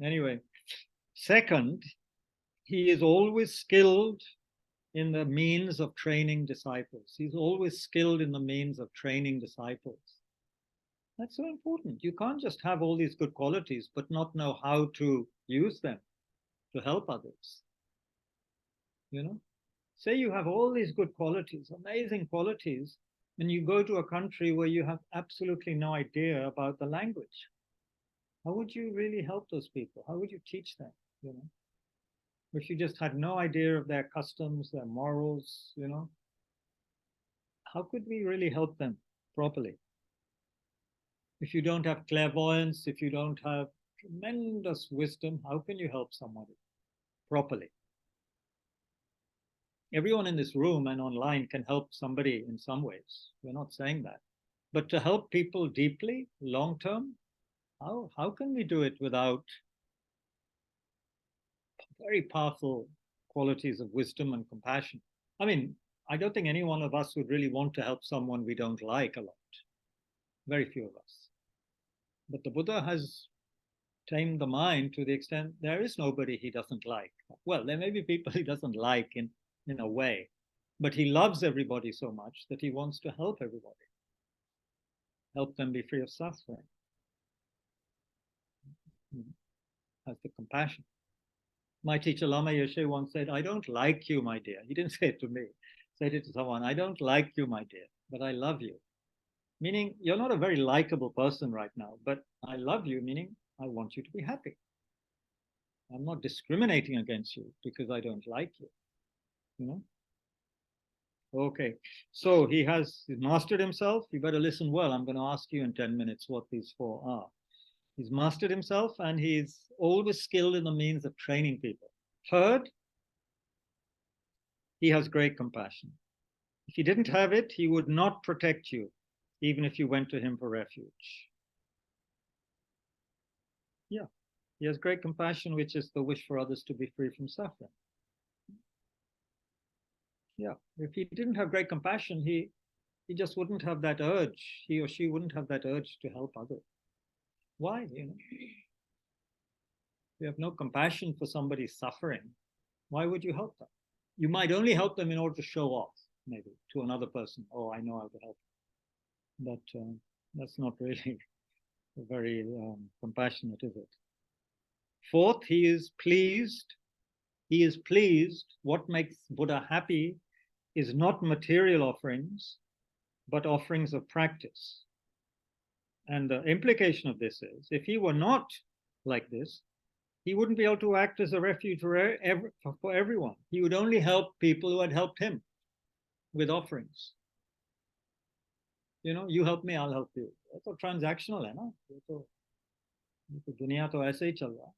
Anyway, second, he is always skilled in the means of training disciples. He's always skilled in the means of training disciples. That's so important. You can't just have all these good qualities, but not know how to use them to help others. Say you have all these good qualities, amazing qualities, and you go to a country where you have absolutely no idea about the language. How would you really help those people? How would you teach them? If you just had no idea of their customs, their morals, how could we really help them properly? If you don't have clairvoyance, if you don't have tremendous wisdom, how can you help somebody properly? Everyone in this room and online can help somebody in some ways. We're not saying that. But to help people deeply, long term, how can we do it without very powerful qualities of wisdom and compassion? I mean, I don't think any one of us would really want to help someone we don't like a lot. Very few of us. But the Buddha has tamed the mind to the extent there is nobody he doesn't like. Well, there may be people he doesn't like in a way, but he loves everybody so much that he wants to help everybody, help them be free of suffering. Has the compassion. My teacher Lama Yeshe once said, I don't like you, my dear. He didn't say it to me. He said it to someone. I don't like you, my dear, but I love you. Meaning, you're not a very likable person right now, but I love you, meaning I want you to be happy. I'm not discriminating against you because I don't like you. Okay, so he has mastered himself. You better listen well. I'm going to ask you in 10 minutes what these 4 are. He's mastered himself and he's always skilled in the means of training people. Third, he has great compassion. If he didn't have it, he would not protect you, even if you went to him for refuge. Yeah, he has great compassion, which is the wish for others to be free from suffering. Yeah, if he didn't have great compassion, he just wouldn't have that urge. He or she wouldn't have that urge to help others. Why? If you have no compassion for somebody's suffering, why would you help them? You might only help them in order to show off. maybe, to another person. Oh, I know how to help. But that's not really very compassionate, is it? Fourth, he is pleased. He is pleased. What makes Buddha happy is not material offerings, but offerings of practice. And the implication of this is, if he were not like this, he wouldn't be able to act as a refuge for everyone. He would only help people who had helped him with offerings. You know, you help me, I'll help you. That's a transactional, है ना? तो दुनिया तो ऐसे ही चल रहा है.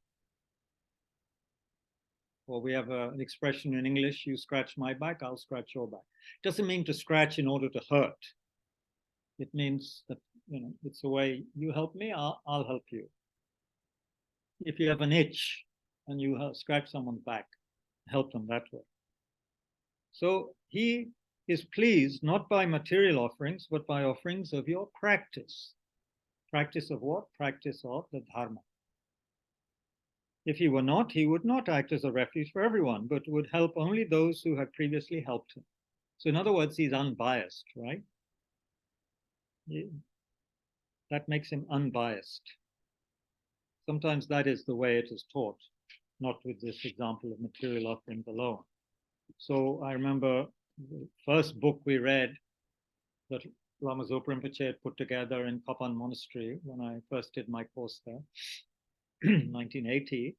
Or we have an expression in English, you scratch my back, I'll scratch your back. It doesn't mean to scratch in order to hurt. It means that, you know, it's a way, you help me, I'll help you. If you have an itch and you scratch someone's back, help them that way. So he is pleased not by material offerings, but by offerings of your practice. Practice of what? Practice of the dharma. If he were not, he would not act as a refuge for everyone, but would help only those who had previously helped him. So in other words, he's unbiased, right? That makes him unbiased. Sometimes that is the way it is taught, not with this example of material offerings alone. So I remember the first book we read that Lama Zopa Rinpoche had put together in Kapan Monastery when I first did my course there, 1980,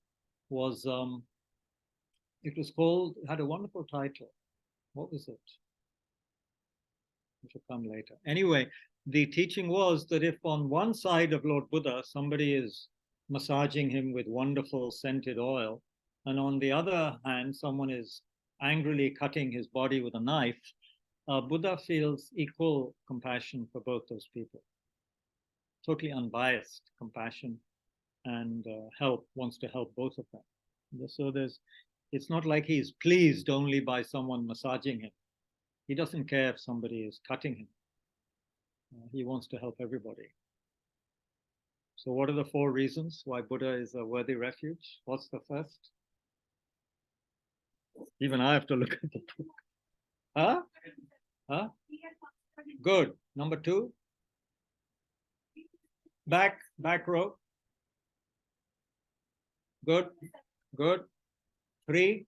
was, it was called, it had a wonderful title. What was it? It will come later. Anyway, the teaching was that if on one side of Lord Buddha, somebody is massaging him with wonderful scented oil, and on the other hand, someone is angrily cutting his body with a knife, Buddha feels equal compassion for both those people. Totally unbiased compassion and wants to help both of them. So it's not like he's pleased only by someone massaging him. He doesn't care if somebody is cutting him. He wants to help everybody. So what are the 4 reasons why Buddha is a worthy refuge? What's the first? Even I have to look at the book. Huh? Huh? Good. Number 2? Back row. Good. Good. 3?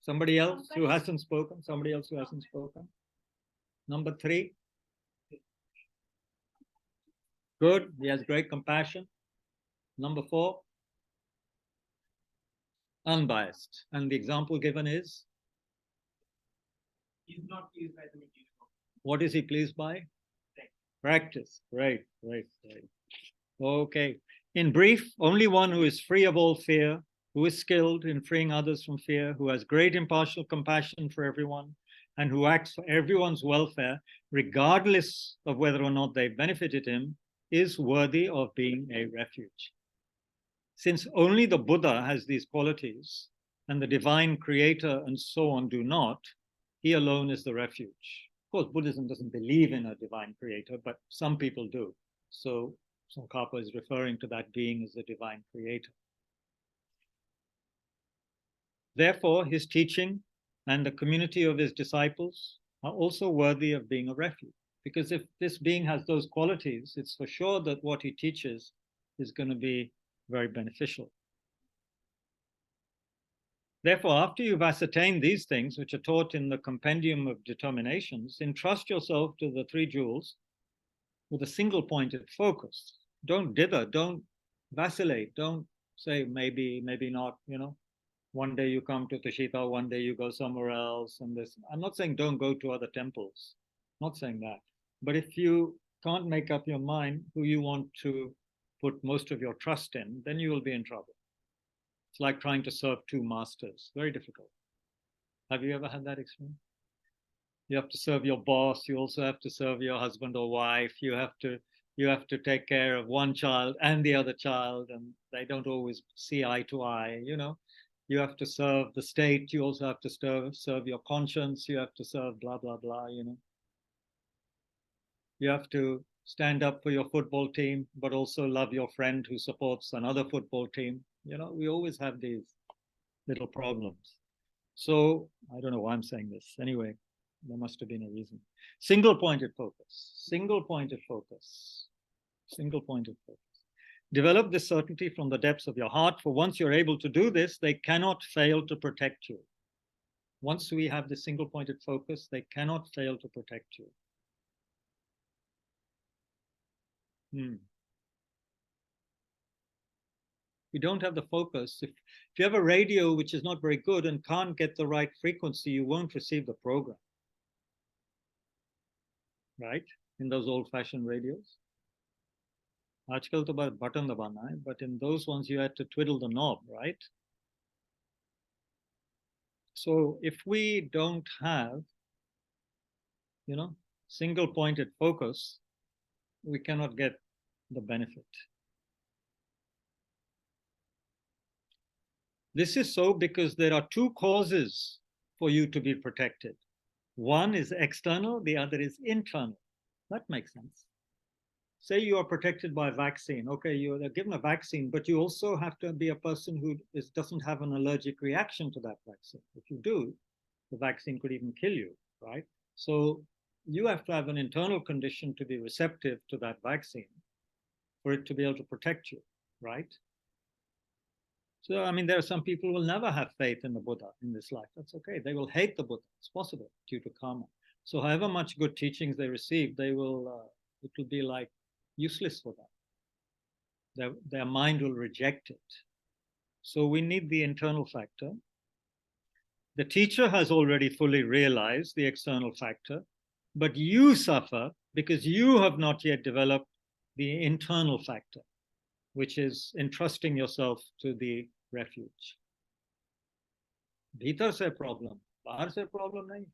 Somebody else who hasn't spoken. Somebody else who hasn't spoken. Number 3. Good. He has great compassion. Number 4. Unbiased. And the example given is? He's not pleased by the material. What is he pleased by? Practice. Great. Okay. In brief, only one who is free of all fear, who is skilled in freeing others from fear, who has great impartial compassion for everyone, and who acts for everyone's welfare, regardless of whether or not they benefited him, is worthy of being a refuge. Since only the Buddha has these qualities, and the divine creator and so on do not, he alone is the refuge. Of course, Buddhism doesn't believe in a divine creator, but some people do. So Tsongkhapa is referring to that being as the divine creator. Therefore, his teaching and the community of his disciples are also worthy of being a refuge. Because if this being has those qualities, it's for sure that what he teaches is going to be very beneficial. Therefore, after you've ascertained these things, which are taught in the compendium of determinations, entrust yourself to the 3 jewels with a single-pointed focus. Don't dither, don't vacillate, don't say maybe, maybe not, you know. One day you come to Tushita, one day you go somewhere else, and this. I'm not saying don't go to other temples. I'm not saying that. But if you can't make up your mind who you want to put most of your trust in, then you will be in trouble. It's like trying to serve 2 masters. Very difficult. Have you ever had that experience? You have to serve your boss. You also have to serve your husband or wife. You have to take care of one child and the other child, and they don't always see eye to eye, you know. You have to serve the state. You also have to serve your conscience. You have to serve blah, blah, blah, you know. You have to stand up for your football team, but also love your friend who supports another football team. You know, we always have these little problems. So I don't know why I'm saying this. Anyway, There must have been a reason. Single-pointed focus, single-pointed focus, single-pointed focus. Develop this certainty from the depths of your heart, for once you're able to do this, they cannot fail to protect you. Once we have the single-pointed focus, they cannot fail to protect you. We don't have the focus. If you have a radio which is not very good and can't get the right frequency, you won't receive the program. Right? In those old-fashioned radios. Aajkal to button dabana hai, but in those ones you had to twiddle the knob, right? So if we don't have, single-pointed focus, we cannot get the benefit. This is so because there are two causes for you to be protected. One is external, the other is internal. That makes sense. Say you are protected by a vaccine. Okay, you are given a vaccine, but you also have to be a person who doesn't have an allergic reaction to that vaccine. If you do, the vaccine could even kill you, right? So you have to have an internal condition to be receptive to that vaccine for it to be able to protect you, right? So, I mean, there are some people who will never have faith in the Buddha in this life. That's okay. They will hate the Buddha. It's possible due to karma. So however much good teachings they receive, it will be like useless for them. Their mind will reject it. So we need the internal factor. The teacher has already fully realized the external factor, but you suffer because you have not yet developed the internal factor, which is entrusting yourself to the refuge. Bhitar se problem, bahar se problem nahi.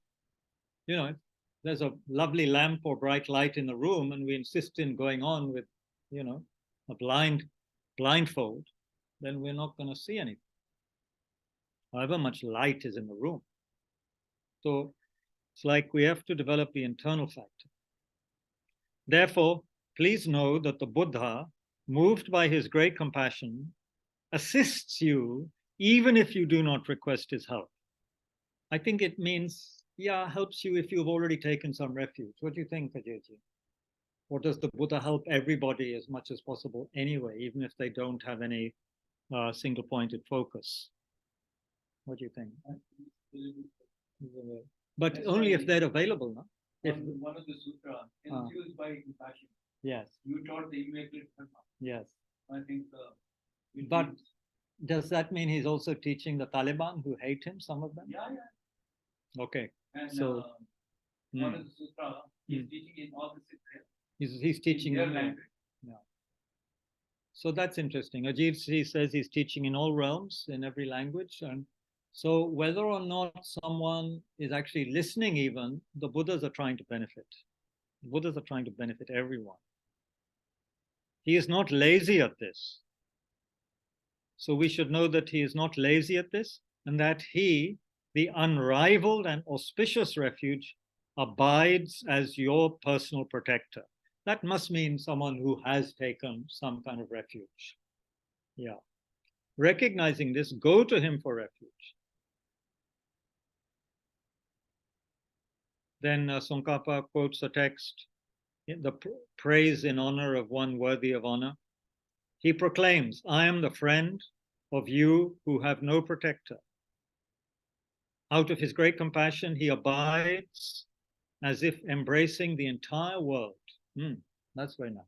There's a lovely lamp or bright light in the room and we insist in going on with, a blindfold, then we're not going to see anything. However much light is in the room. So it's like we have to develop the internal factor. Therefore, please know that the Buddha, moved by his great compassion, assists you even if you do not request his help. I think it means, helps you if you've already taken some refuge. What do you think, Ajayji? Or does the Buddha help everybody as much as possible anyway, even if they don't have any single-pointed focus? What do you think? But only if they're available, no? If one of the sutra, infused by compassion. Yes. You taught the immaculate Dharma. Yes. I think. But does that mean he's also teaching the Taliban who hate him? Some of them. Yeah. Okay. And so one of the sutra, he's teaching in all the six. He's teaching in their language. Yeah. So that's interesting. Ajit says he's teaching in all realms, in every language, and so whether or not someone is actually listening, even the Buddhas are trying to benefit. The Buddhas are trying to benefit everyone. He is not lazy at this. So we should know that he is not lazy at this, and that he, the unrivaled and auspicious refuge, abides as your personal protector. That must mean someone who has taken some kind of refuge. Yeah. Recognizing this, go to him for refuge. Then Tsongkhapa quotes a text, the praise in honor of one worthy of honor. He proclaims, I am the friend of you who have no protector. Out of his great compassion, he abides as if embracing the entire world. That's very nice.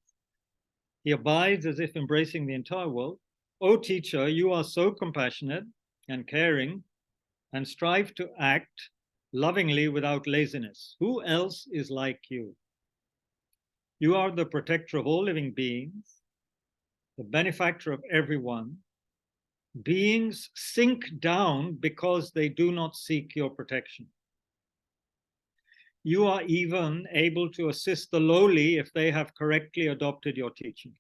He abides as if embracing the entire world. O teacher, you are so compassionate and caring and strive to act lovingly without laziness. Who else is like you? You are the protector of all living beings, the benefactor of everyone. Beings sink down because they do not seek your protection. You are even able to assist the lowly if they have correctly adopted your teaching.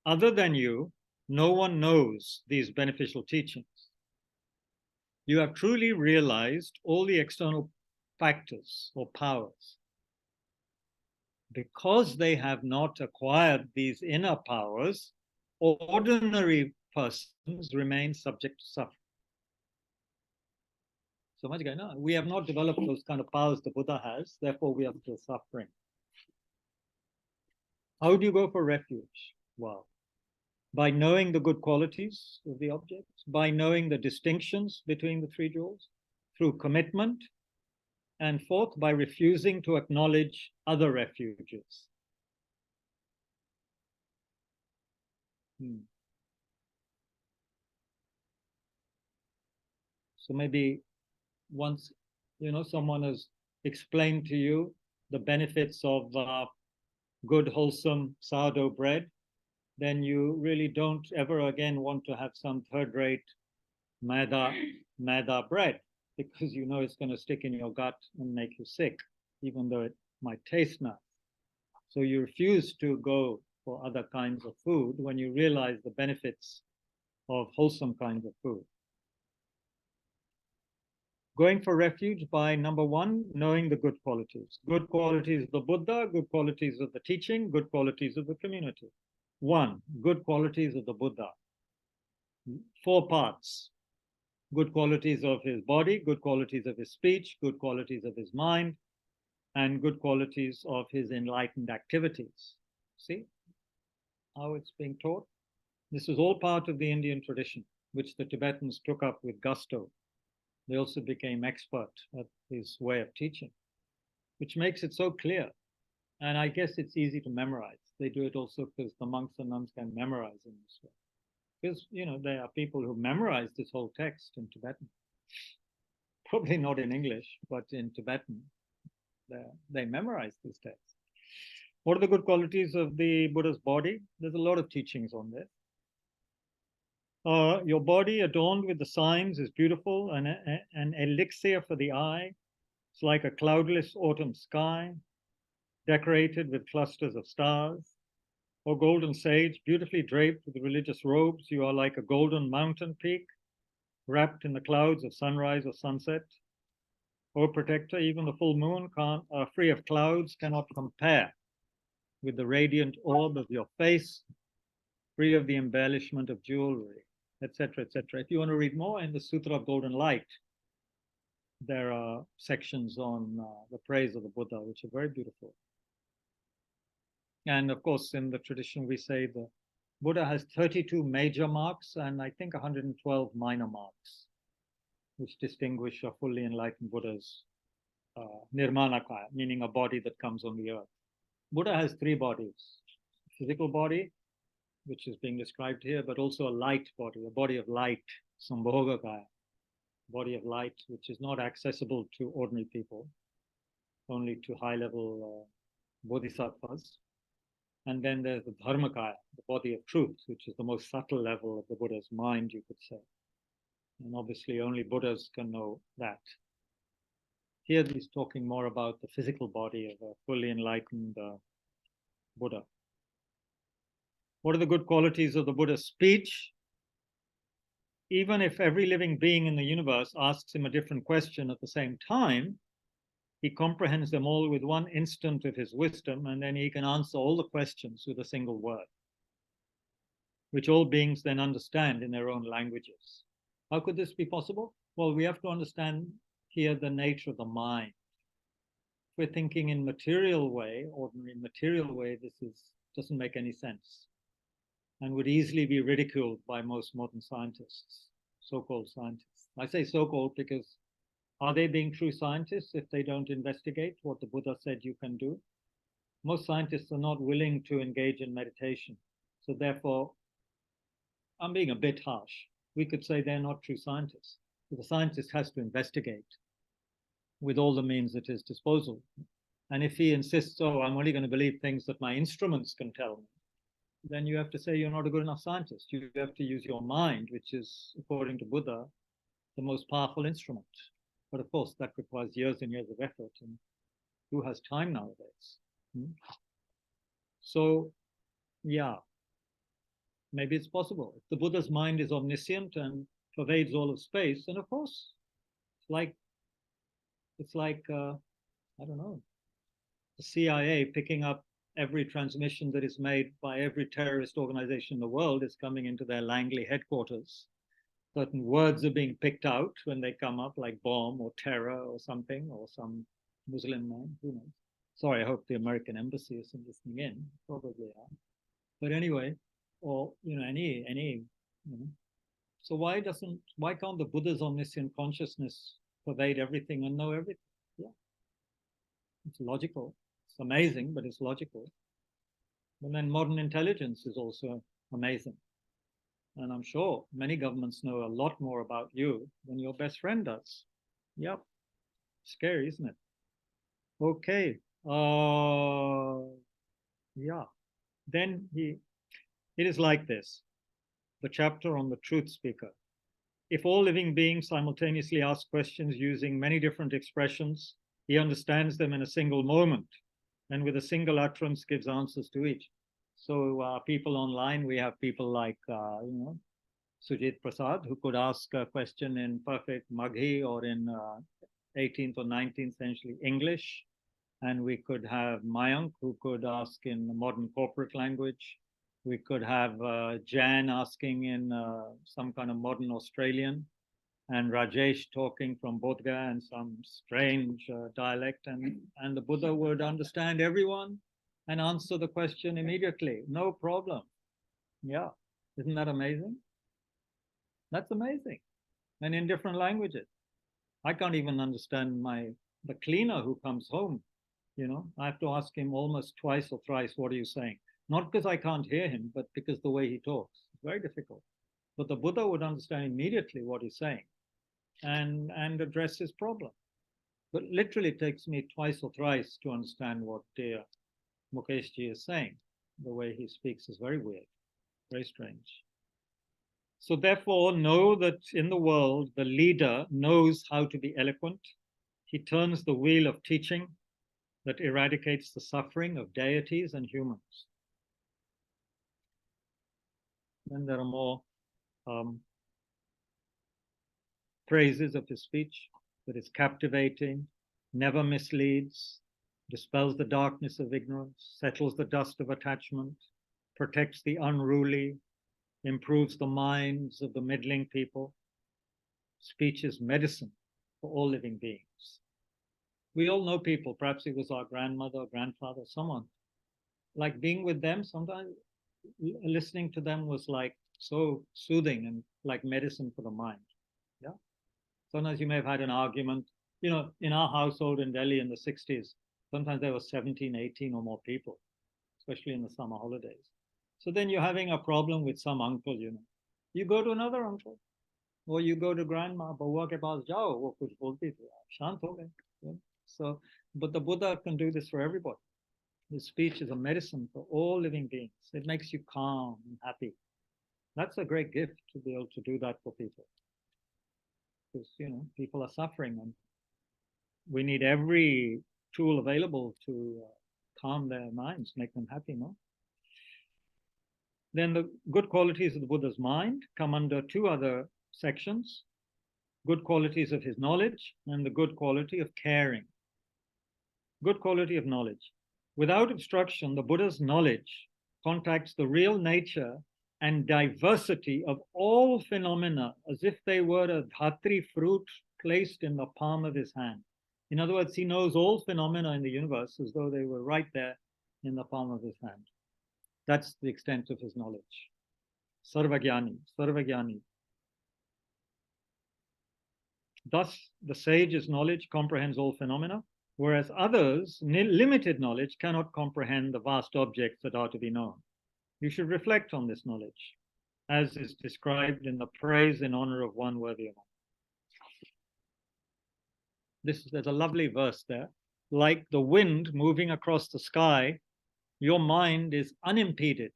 Other than you, no one knows these beneficial teachings. You have truly realized all the external factors or powers. Because they have not acquired these inner powers, ordinary persons remain subject to suffering. समझ गए ना? We have not developed those kind of powers the Buddha has, therefore we are still suffering. How do you go for refuge? Well, by knowing the good qualities of the objects, by knowing the distinctions between the three jewels, through commitment, and fourth, by refusing to acknowledge other refuges. So maybe once, someone has explained to you the benefits of good, wholesome sourdough bread, then you really don't ever again want to have some third-rate maida bread, because you know it's going to stick in your gut and make you sick, even though it might taste nice. So you refuse to go for other kinds of food when you realize the benefits of wholesome kinds of food. Going for refuge by, number one, knowing the good qualities. Good qualities of the Buddha, good qualities of the teaching, good qualities of the community. One, good qualities of the Buddha. 4 parts. Good qualities of his body, good qualities of his speech, good qualities of his mind, and good qualities of his enlightened activities. See how it's being taught? This is all part of the Indian tradition, which the Tibetans took up with gusto. They also became expert at his way of teaching, which makes it so clear. And I guess it's easy to memorize. They do it also because the monks and nuns can memorize in this way. Because, there are people who memorize this whole text in Tibetan. Probably not in English, but in Tibetan, they memorize this text. What are the good qualities of the Buddha's body? There's a lot of teachings on this. Your body adorned with the signs is beautiful, and an elixir for the eye. It's like a cloudless autumn sky, decorated with clusters of stars. O golden sage, beautifully draped with religious robes, you are like a golden mountain peak, wrapped in the clouds of sunrise or sunset. O protector, even the full moon, free of clouds, cannot compare with the radiant orb of your face, free of the embellishment of jewelry, etc., etc. If you want to read more in the Sutra of Golden Light, there are sections on the praise of the Buddha, which are very beautiful. And of course, in the tradition, we say the Buddha has 32 major marks and I think 112 minor marks, which distinguish a fully enlightened Buddha's nirmanakaya, meaning a body that comes on the earth. Buddha has 3 bodies: physical body, which is being described here, but also a light body, a body of light, sambhogakaya, body of light, which is not accessible to ordinary people, only to high-level bodhisattvas. And then there's the dharmakaya, the body of truth, which is the most subtle level of the Buddha's mind, you could say. And obviously only Buddhas can know that. Here he's talking more about the physical body of a fully enlightened Buddha. What are the good qualities of the Buddha's speech? Even if every living being in the universe asks him a different question at the same time, he comprehends them all with one instant of his wisdom, and then he can answer all the questions with a single word, which all beings then understand in their own languages. How could this be possible? Well, we have to understand here the nature of the mind. If we're thinking in material way, ordinary material way, this doesn't make any sense and would easily be ridiculed by most modern scientists, so-called scientists. I say so-called because are they being true scientists if they don't investigate what the Buddha said you can do? Most scientists are not willing to engage in meditation. So therefore, I'm being a bit harsh. We could say they're not true scientists. The scientist has to investigate with all the means at his disposal. And if he insists, oh, I'm only going to believe things that my instruments can tell me, then you have to say you're not a good enough scientist. You have to use your mind, which is, according to Buddha, the most powerful instrument. But of course, that requires years and years of effort. And who has time nowadays? So, yeah, maybe it's possible. If the Buddha's mind is omniscient and pervades all of space, and of course, it's like I don't know, the CIA picking up every transmission that is made by every terrorist organization in the world is coming into their Langley headquarters certain words are being picked out when they come up, like bomb or terror or something, or some Muslim man, who knows. Sorry, I hope the American embassy isn't listening in. Probably are. But anyway, or any. So why can't the Buddha's omniscient consciousness pervade everything and know everything? Yeah, it's logical. It's amazing, but it's logical. And then modern intelligence is also amazing. And I'm sure many governments know a lot more about you than your best friend does. Yep. Scary, isn't it? Okay. Yeah. Then it is like this. The chapter on the truth speaker. If all living beings simultaneously ask questions using many different expressions, he understands them in a single moment, and with a single utterance gives answers to each. So people online, we have people like, Sujit Prasad, who could ask a question in perfect Maghi or in 18th or 19th century English. And we could have Mayank, who could ask in modern corporate language. We could have Jan asking in some kind of modern Australian, and Rajesh talking from Bodh Gaya and some strange dialect. And the Buddha would understand everyone and answer the question immediately. No problem. Yeah. Isn't that amazing? That's amazing. And in different languages. I can't even understand the cleaner who comes home. I have to ask him almost twice or thrice, what are you saying? Not because I can't hear him, but because the way he talks. It's very difficult. But the Buddha would understand immediately what he's saying and address his problem. But literally it takes me twice or thrice to understand what Mukeshji is saying. The way he speaks is very weird, very strange. So therefore, know that in the world, the leader knows how to be eloquent. He turns the wheel of teaching that eradicates the suffering of deities and humans. Then there are more praises of his speech, that is captivating, never misleads, dispels the darkness of ignorance, settles the dust of attachment, protects the unruly, improves the minds of the middling people. Speech is medicine for all living beings. We all know people, perhaps it was our grandmother or grandfather, someone, like being with them, sometimes listening to them was like so soothing and like medicine for the mind. Yeah. Sometimes you may have had an argument, in our household in Delhi in the 60s, sometimes there were 17, 18 or more people, especially in the summer holidays. So then you're having a problem with some uncle, you go to another uncle, or you go to grandma, bawa ke paas jao, wo kuch bolti thi, shant ho gaye. So, but the Buddha can do this for everybody. His speech is a medicine for all living beings. It makes you calm and happy. That's a great gift to be able to do that for people. Because, people are suffering and we need every tool available to calm their minds, make them happy, no? Then the good qualities of the Buddha's mind come under two other sections: good qualities of his knowledge and the good quality of caring. Good quality of knowledge. Without obstruction, the Buddha's knowledge contacts the real nature and diversity of all phenomena as if they were a dhatri fruit placed in the palm of his hand. In other words, he knows all phenomena in the universe as though they were right there in the palm of his hand. That's the extent of his knowledge. Sarvagyani, Sarvagyani. Thus, the sage's knowledge comprehends all phenomena, whereas others' limited knowledge cannot comprehend the vast objects that are to be known. You should reflect on this knowledge, as is described in the praise in honor of one worthy of honor. There's a lovely verse there. Like the wind moving across the sky, your mind is unimpeded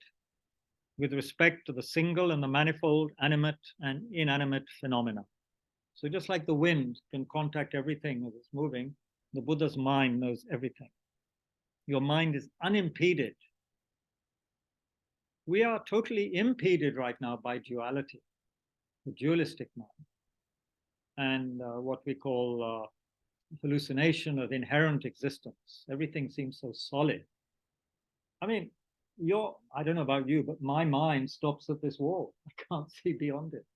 with respect to the single and the manifold animate and inanimate phenomena. So just like the wind can contact everything as it's moving, the Buddha's mind knows everything. Your mind is unimpeded. We are totally impeded right now by duality, the dualistic mind, and what we call hallucination of inherent existence. Everything seems so solid. I mean, I don't know about you, but my mind stops at this wall. I can't see beyond it.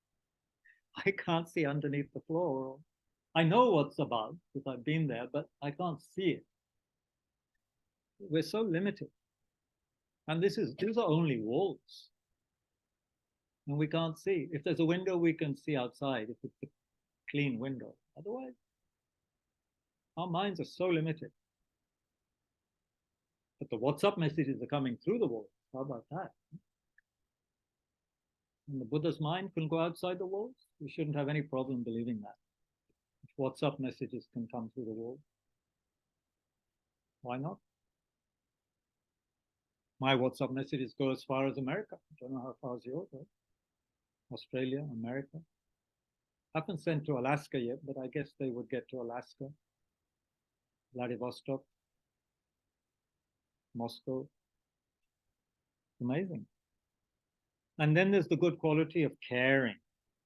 I can't see underneath the floor. I know what's above because I've been there, but I can't see it. We're so limited. And these are only walls. And we can't see. If there's a window, we can see outside if it's a clean window. Otherwise, our minds are so limited. But the WhatsApp messages are coming through the walls. How about that? And the Buddha's mind can go outside the walls. We shouldn't have any problem believing that. If WhatsApp messages can come through the walls, why not? My WhatsApp messages go as far as America. I don't know how far is yours, right? Australia, America. I haven't sent to Alaska yet, but I guess they would get to Alaska, Vladivostok, Moscow. Amazing. And then there's the good quality of caring,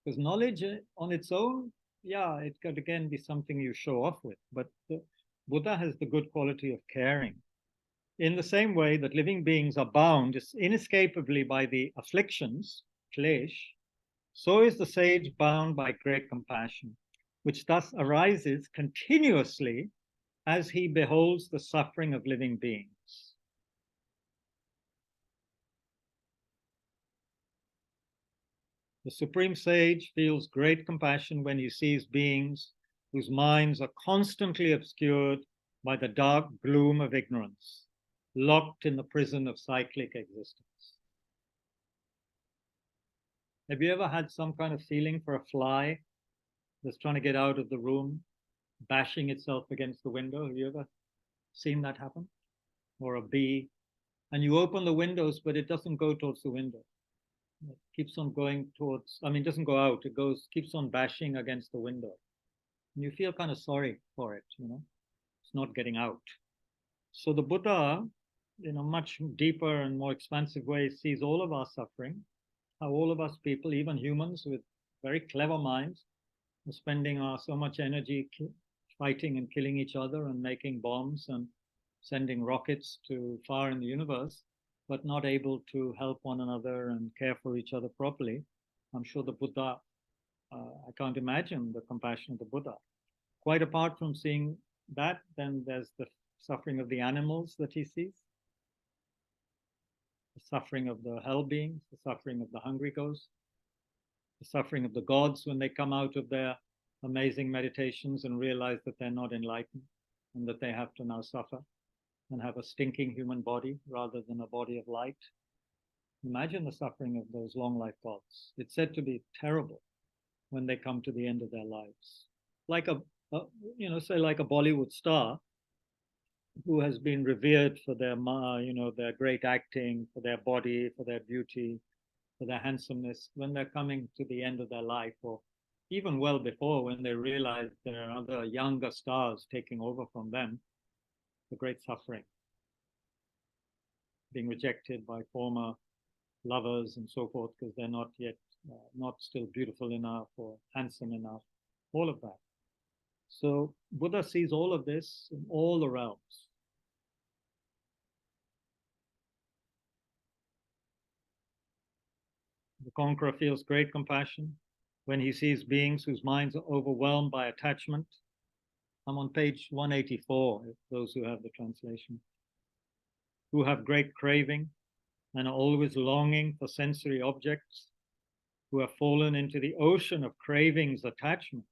because knowledge on its own, yeah, it could again be something you show off with, but the Buddha has the good quality of caring. In the same way that living beings are bound inescapably by the afflictions, klesh, so is the sage bound by great compassion, which thus arises continuously as he beholds the suffering of living beings. The Supreme Sage feels great compassion when he sees beings whose minds are constantly obscured by the dark gloom of ignorance, locked in the prison of cyclic existence. Have you ever had some kind of feeling for a fly that's trying to get out of the room, bashing itself against the window? Have you ever seen that happen? Or a bee, and you open the windows, but it doesn't go towards the window. It keeps on going towards, it doesn't go out, it keeps on bashing against the window. And you feel kind of sorry for it, it's not getting out. So the Buddha, in a much deeper and more expansive way, sees all of our suffering, how all of us people, even humans with very clever minds, are spending so much energy fighting and killing each other and making bombs and sending rockets to far in the universe, but not able to help one another and care for each other properly. I'm sure the Buddha, I can't imagine the compassion of the Buddha. Quite apart from seeing that, then there's the suffering of the animals that he sees, the suffering of the hell beings, the suffering of the hungry ghosts, the suffering of the gods when they come out of their amazing meditations and realize that they're not enlightened and that they have to now suffer and have a stinking human body rather than a body of light. Imagine the suffering of those long life gods. It's said to be terrible when they come to the end of their lives. Like say like a Bollywood star who has been revered for their, their great acting, for their body, for their beauty, for their handsomeness, when they're coming to the end of their life, or even well before, when they realize there are other younger stars taking over from them, the great suffering, being rejected by former lovers and so forth because they're not yet, not still beautiful enough or handsome enough, all of that. So Buddha sees all of this in all the realms. The conqueror feels great compassion when he sees beings whose minds are overwhelmed by attachment. I'm on page 184, if those who have the translation. Who have great craving and are always longing for sensory objects, who have fallen into the ocean of cravings, attachment.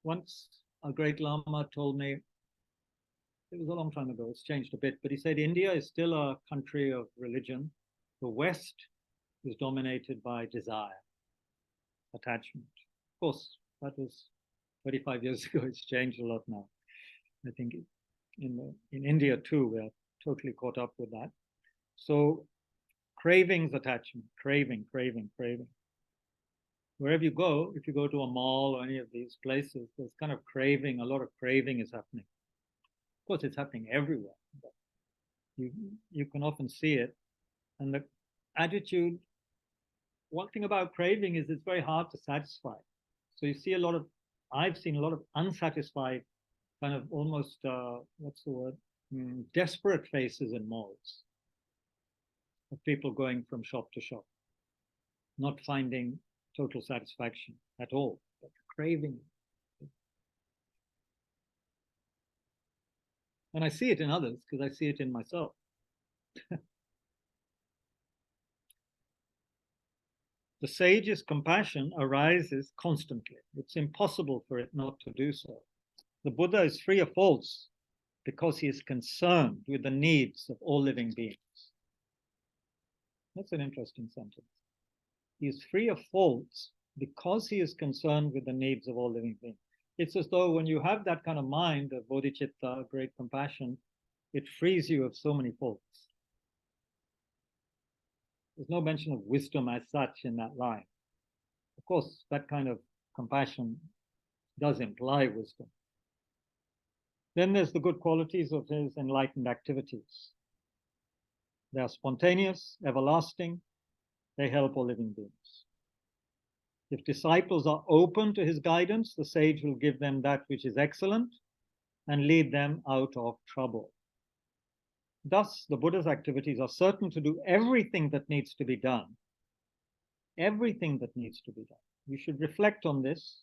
Once a great Lama told me, it was a long time ago, it's changed a bit, but he said India is still a country of religion. The West is dominated by desire, attachment. Of course, that was 35 years ago. It's changed a lot now. I think in India too, we are totally caught up with that. So cravings, attachment, craving. Wherever you go, if you go to a mall or any of these places, there's kind of craving, a lot of craving is happening. Of course, it's happening everywhere, but you can often see it. And the attitude, one thing about craving is it's very hard to satisfy. So you see I've seen a lot of unsatisfied, kind of almost, desperate faces in malls of people going from shop to shop, not finding total satisfaction at all, but craving. And I see it in others because I see it in myself. The sage's compassion arises constantly. It's impossible for it not to do so. The Buddha is free of faults because he is concerned with the needs of all living beings. That's an interesting sentence. He is free of faults because he is concerned with the needs of all living beings. It's as though when you have that kind of mind of bodhicitta, great compassion, it frees you of so many faults. There's no mention of wisdom as such in that line. Of course, that kind of compassion does imply wisdom. Then there's the good qualities of his enlightened activities. They are spontaneous, everlasting. They help all living beings. If disciples are open to his guidance, the sage will give them that which is excellent and lead them out of trouble. Thus, the Buddha's activities are certain to do everything that needs to be done. Everything that needs to be done. You should reflect on this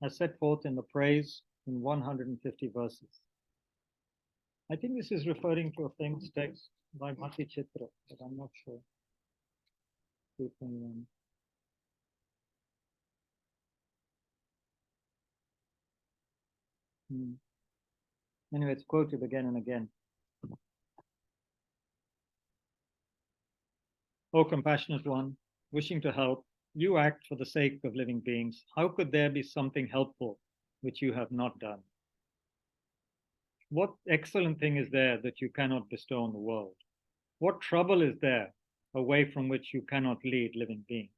as set forth in the praise in 150 verses. I think this is referring to a famous text by Mati Chitra, but I'm not sure. Anyway, it's quoted again and again. O compassionate one, wishing to help, you act for the sake of living beings. How could there be something helpful which you have not done? What excellent thing is there that you cannot bestow on the world? What trouble is there away from which you cannot lead living beings?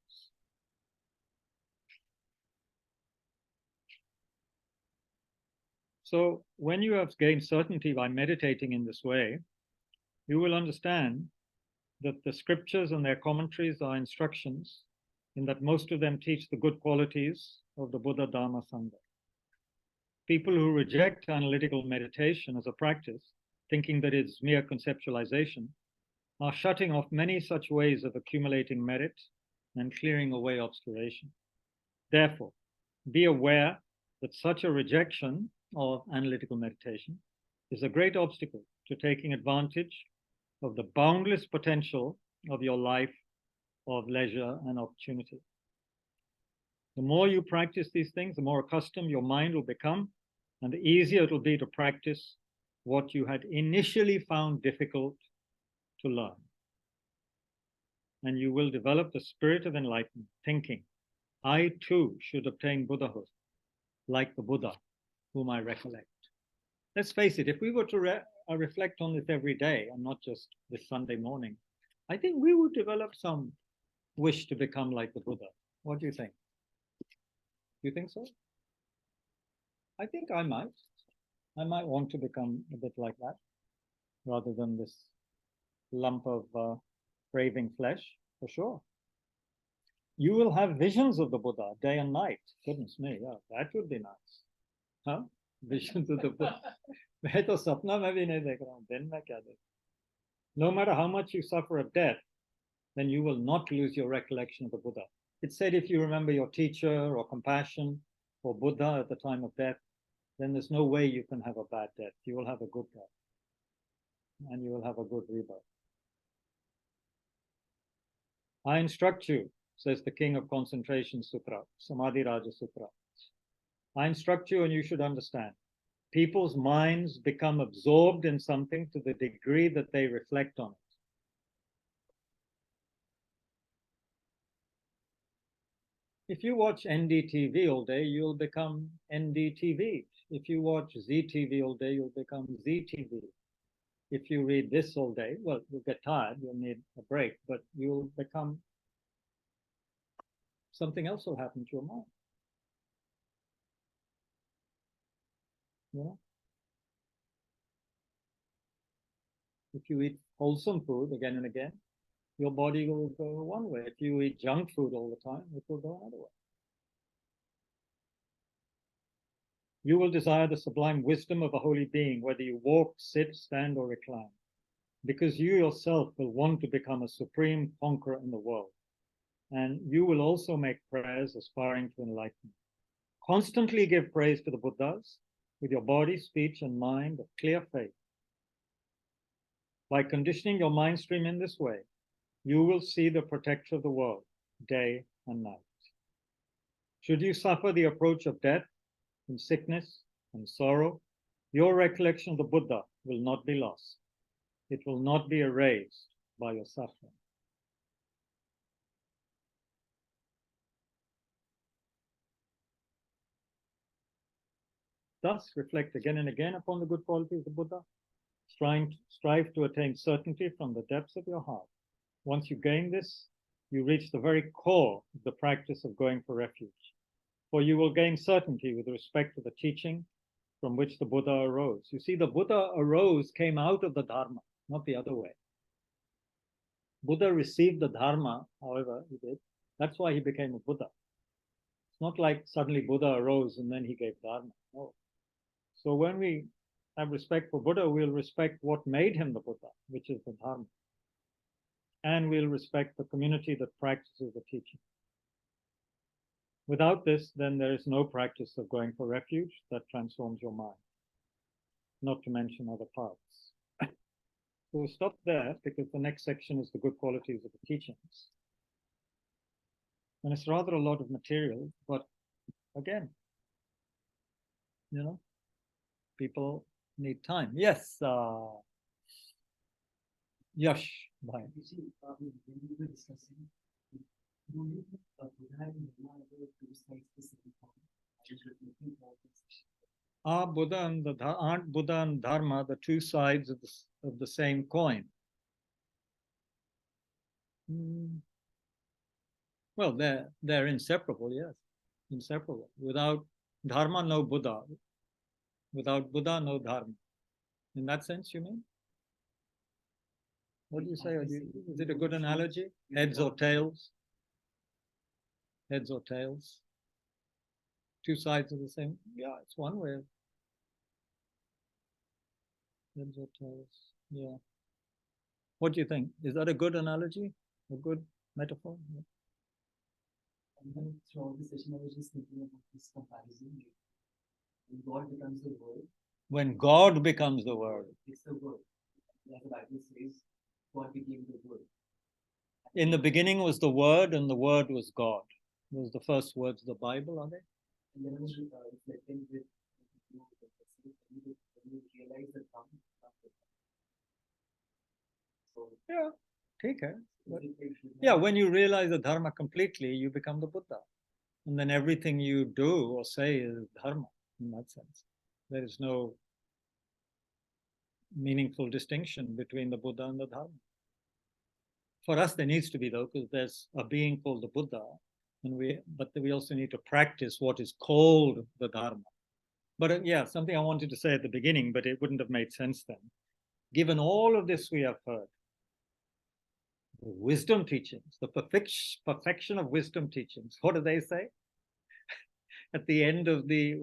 So when you have gained certainty by meditating in this way, you will understand that the scriptures and their commentaries are instructions, in that most of them teach the good qualities of the Buddha, Dharma, Sangha. People who reject analytical meditation as a practice, thinking that it's mere conceptualization, are shutting off many such ways of accumulating merit and clearing away obscuration. Therefore, be aware that such a rejection of analytical meditation is a great obstacle to taking advantage of the boundless potential of your life of leisure and opportunity. The more you practice these things, the more accustomed your mind will become, and the easier it will be to practice what you had initially found difficult to learn. And you will develop the spirit of enlightenment, thinking, I too should obtain Buddhahood, like the Buddha whom I recollect. Let's face it, if we were to reflect on this every day and not just this Sunday morning, I think we would develop some wish to become like the Buddha. What do you think? Do you think so? I think I might. I might want to become a bit like that, rather than this lump of craving flesh, for sure. You will have visions of the Buddha day and night. Goodness me, yeah, that would be nice. Huh? Visions of the Buddha. मैं तो सपना में भी नहीं देख रहा हूँ, दिन में क्या देख? No matter how much you suffer of death, then you will not lose your recollection of the Buddha. It said if you remember your teacher or compassion or Buddha at the time of death, then there's no way you can have a bad death. You will have a good death. And you will have a good rebirth. I instruct you, says the King of Concentration Sutra, Samadhi Raja Sutra. I instruct you and you should understand. People's minds become absorbed in something to the degree that they reflect on it. If you watch NDTV all day, you'll become NDTV. If you watch ZTV all day, you'll become ZTV. If you read this all day, well, you'll get tired, you'll need a break, but you'll become, something else will happen to your mind. You know? If you eat wholesome food again and again, your body will go one way. If you eat junk food all the time, it will go another way. You will desire the sublime wisdom of a holy being, whether you walk, sit, stand, or recline, because you yourself will want to become a supreme conqueror in the world. and you will also make prayers aspiring to enlightenment. Constantly give praise to the Buddhas with your body, speech, and mind of clear faith. By conditioning your mind stream in this way, you will see the protector of the world day and night. Should you suffer the approach of death and sickness and sorrow, your recollection of the Buddha will not be lost. It will not be erased by your suffering. Thus, reflect again and again upon the good qualities of the Buddha. Strive to attain certainty from the depths of your heart. Once you gain this, you reach the very core of the practice of going for refuge. For you will gain certainty with respect to the teaching from which the Buddha arose. You see, the Buddha came out of the Dharma, not the other way. Buddha received the Dharma, however, he did. That's why he became a Buddha. It's not like suddenly Buddha arose and then he gave Dharma. No. So when we have respect for Buddha, we'll respect what made him the Buddha, which is the Dharma. And we'll respect the community that practices the teaching. Without this, then there is no practice of going for refuge that transforms your mind, not to mention other parts. So we'll stop there because the next section is the good qualities of the teachings. And it's rather a lot of material, but again, people need time. Yes, Yash, bye. You see, when we were discussing, do you think Buddha and Dharma are two sides the same coin? Aren't Buddha and Dharma the two sides of the same coin? Well, they're inseparable, yes, inseparable. Without Dharma, no Buddha. Without Buddha, no Dharma. In that sense, you mean? What do you say? Is it a good analogy? Heads or tails? Heads or tails? Two sides of the same? Yeah, it's one way. Heads or tails? Yeah. What do you think? Is that a good analogy? A good metaphor? Yeah. And then throughout the session, I was just thinking about this comparison. When God becomes the Word. When God becomes the Word. It's the Word. Like the Bible says, God became the Word. In the beginning was the Word, and the Word was God. Those are the first words of the Bible, are they? And then I was reflecting with when you realize that so, yeah, take it. Yeah, when you realize the Dharma completely, you become the Buddha. And then everything you do or say is Dharma in that sense. There is no meaningful distinction between the Buddha and the Dharma. For us, there needs to be, though, because there's a being called the Buddha, but we also need to practice what is called the Dharma. But yeah, something I wanted to say at the beginning, but it wouldn't have made sense then. Given all of this we have heard, the wisdom teachings, the perfection of wisdom teachings, what do they say? At the end of the,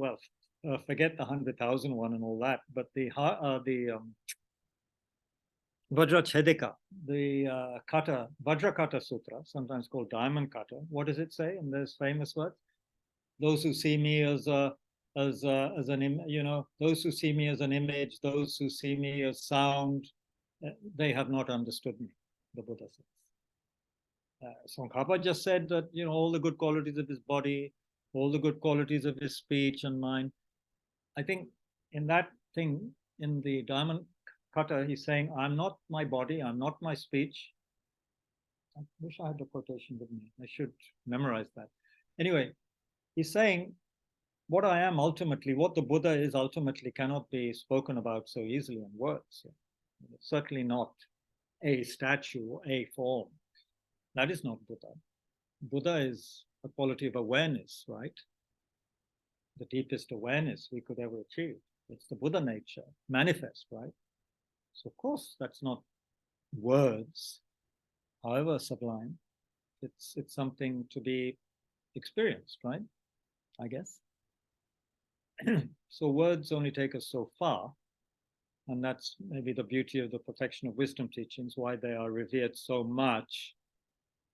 forget the 100,000 one and all that, but the Vajrachedika, the Vajrakata Sutra, sometimes called Diamond Kata. What does it say in those famous words? Those who see me as an those who see me as an image, those who see me as sound, they have not understood me, the Buddha says. Tsongkhapa just said that, all the good qualities of his body, all the good qualities of his speech and mind. I think in that thing, in the Diamond Kata, he's saying, I'm not my body, I'm not my speech. I wish I had the quotation with me. I should memorize that. Anyway, he's saying, what I am ultimately, what the Buddha is ultimately cannot be spoken about so easily in words. Certainly not a statue or a form. That is not Buddha. Buddha is a quality of awareness, right? The deepest awareness we could ever achieve. It's the Buddha nature, manifest, right? So of course, that's not words, however sublime. It's something to be experienced, right? I guess. So words only take us so far, and that's maybe the beauty of the perfection of wisdom teachings, why they are revered so much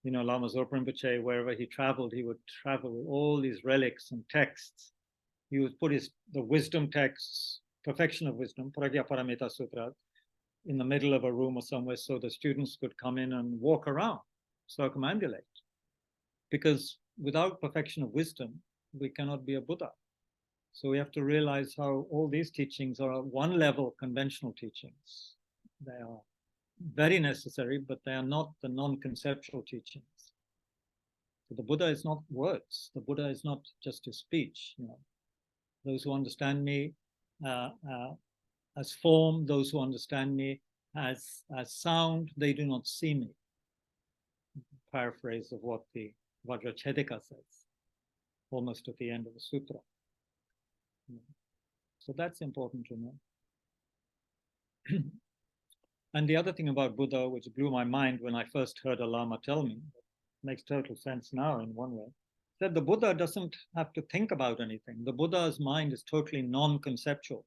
You know, Lama Zopa Rinpoche, wherever he traveled, he would travel with all these relics and texts. He would put the wisdom texts, perfection of wisdom, Pragya Paramita Sutra, in the middle of a room or somewhere so the students could come in and walk around, circumambulate. Because without perfection of wisdom, we cannot be a Buddha. So we have to realize how all these teachings are at one level conventional teachings. They are very necessary, but they are not the non-conceptual teachings. So the Buddha is not words. The Buddha is not just a speech. You know, those who understand me as form, those who understand me as sound, they do not see me. Paraphrase of what the Vajrachedika says, almost at the end of the sutra. So that's important to know. And the other thing about Buddha, which blew my mind when I first heard a Lama tell me, makes total sense now in one way, that the Buddha doesn't have to think about anything. The Buddha's mind is totally non-conceptual.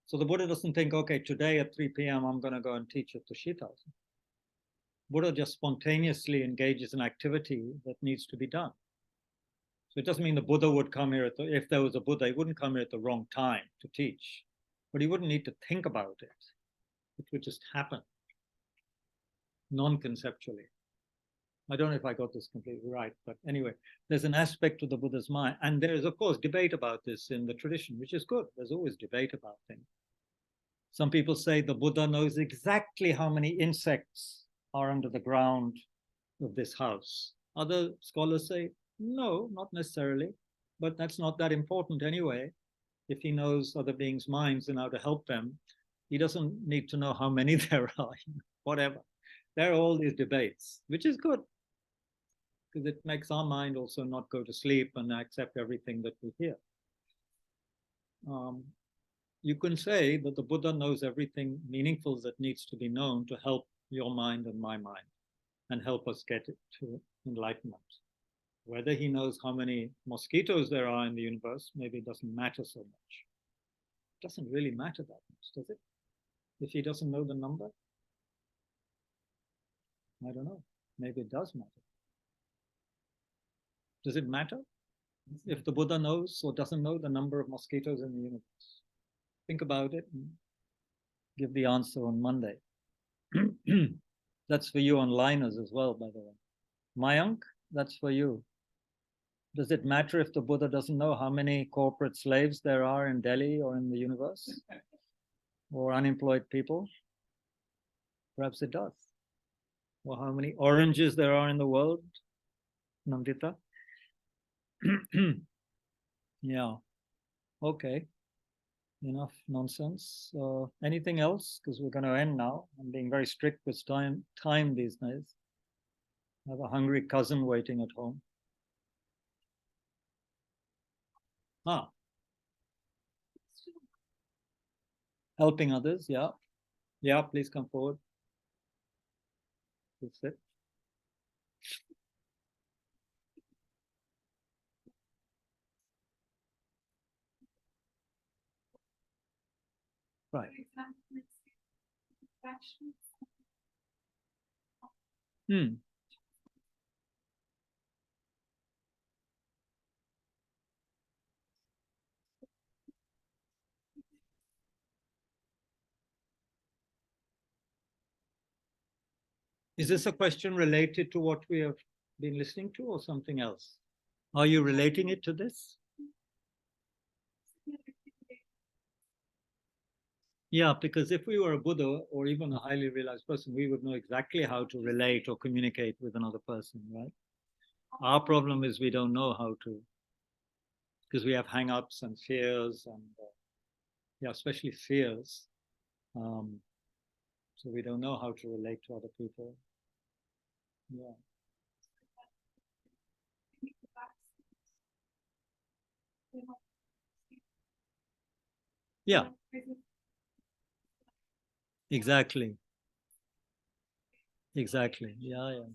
So the Buddha doesn't think, okay, today at 3 p.m. I'm going to go and teach at Tushita. Buddha just spontaneously engages in activity that needs to be done. So it doesn't mean the Buddha would come here, if there was a Buddha, he wouldn't come here at the wrong time to teach. But he wouldn't need to think about it. It would just happen, non-conceptually. I don't know if I got this completely right, but anyway, there's an aspect to the Buddha's mind. And there is, of course, debate about this in the tradition, which is good. There's always debate about things. Some people say the Buddha knows exactly how many insects are under the ground of this house. Other scholars say, no, not necessarily, but that's not that important anyway. If he knows other beings' minds and how to help them, he doesn't need to know how many there are, whatever. There are all these debates, which is good, because it makes our mind also not go to sleep and accept everything that we hear. You can say that the Buddha knows everything meaningful that needs to be known to help your mind and my mind and help us get to enlightenment. Whether he knows how many mosquitoes there are in the universe, maybe it doesn't matter so much. It doesn't really matter that much, does it? If he doesn't know the number? I don't know. Maybe it does matter. Does it matter if the Buddha knows or doesn't know the number of mosquitoes in the universe? Think about it and give the answer on Monday. That's for you onliners as well, by the way. Mayank, that's for you. Does it matter if the Buddha doesn't know how many corporate slaves there are in Delhi or in the universe? Or unemployed people? Perhaps it does. Or how many oranges there are in the world? Nandita? Yeah. Okay. Enough nonsense. Anything else? Because we're going to end now. I'm being very strict with time these days. I have a hungry cousin waiting at home. Helping others, yeah. Yeah, please come forward. That's it. Right. Is this a question related to what we have been listening to or something else? Are you relating it to this? Yeah, because if we were a Buddha or even a highly realized person, we would know exactly how to relate or communicate with another person, right? Our problem is we don't know how to, because we have hang-ups and fears and, yeah, especially fears. So we don't know how to relate to other people. Yeah. Yeah. Exactly. Exactly. Yeah, yeah.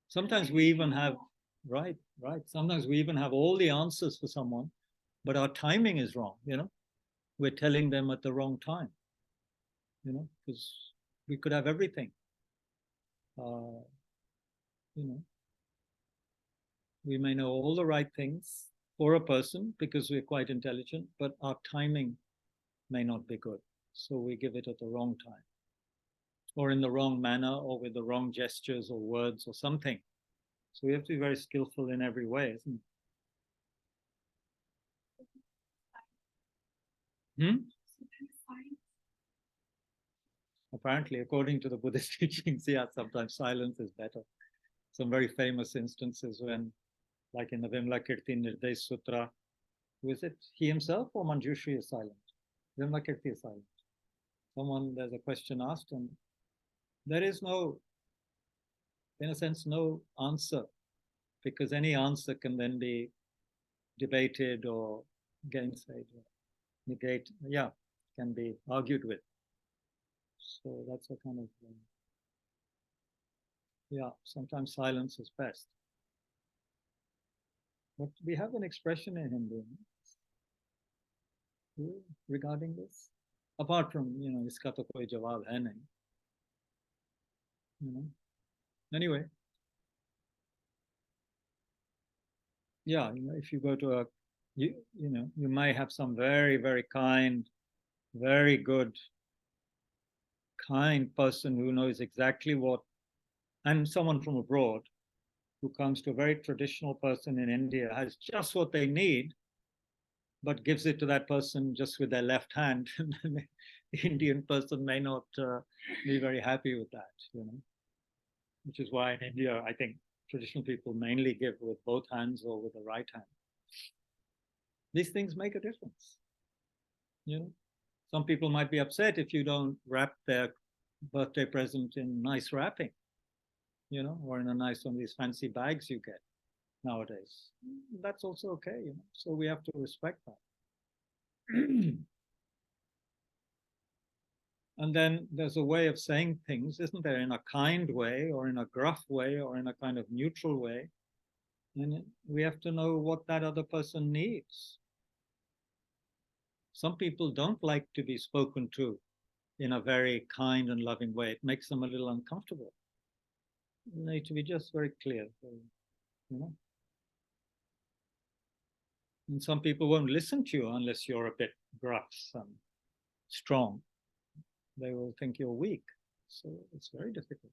Sometimes we even have, right. Sometimes we even have all the answers for someone, but our timing is wrong, you know? We're telling them at the wrong time, you know, because we could have everything. You know, we may know all the right things for a person because we're quite intelligent, but our timing may not be good. So we give it at the wrong time, or in the wrong manner, or with the wrong gestures or words or something. So we have to be very skillful in every way, isn't it? Apparently, according to the Buddhist teachings, yeah, sometimes silence is better. Some very famous instances when, like in the Vimalakirti Nirdesh Sutra, who is it? He himself or Manjushri is silent? Vimalakirti is silent. There's a question asked, and there is no, in a sense, no answer, because any answer can then be debated or gainsaid, or negate, yeah, can be argued with. So that's a kind of, yeah, sometimes silence is best. But we have an expression in Hindi regarding this, apart from, iska to koi jawab hai nahi. Anyway, yeah, if you go to you may have some very, very kind, very good, kind person who knows exactly what, and someone from abroad who comes to a very traditional person in India, has just what they need, but gives it to that person just with their left hand. The Indian person may not be very happy with that, which is why in India, I think traditional people mainly give with both hands or with the right hand. These things make a difference. Some people might be upset if you don't wrap their birthday present in nice wrapping, or in a nice one of these fancy bags you get nowadays. That's also okay, so we have to respect that. And then there's a way of saying things, isn't there, in a kind way, or in a gruff way, or in a kind of neutral way. And we have to know what that other person needs. Some people don't like to be spoken to in a very kind and loving way. It makes them a little uncomfortable. You need to be just very clear, And some people won't listen to you unless you're a bit gruff and strong. They will think you're weak. So it's very difficult.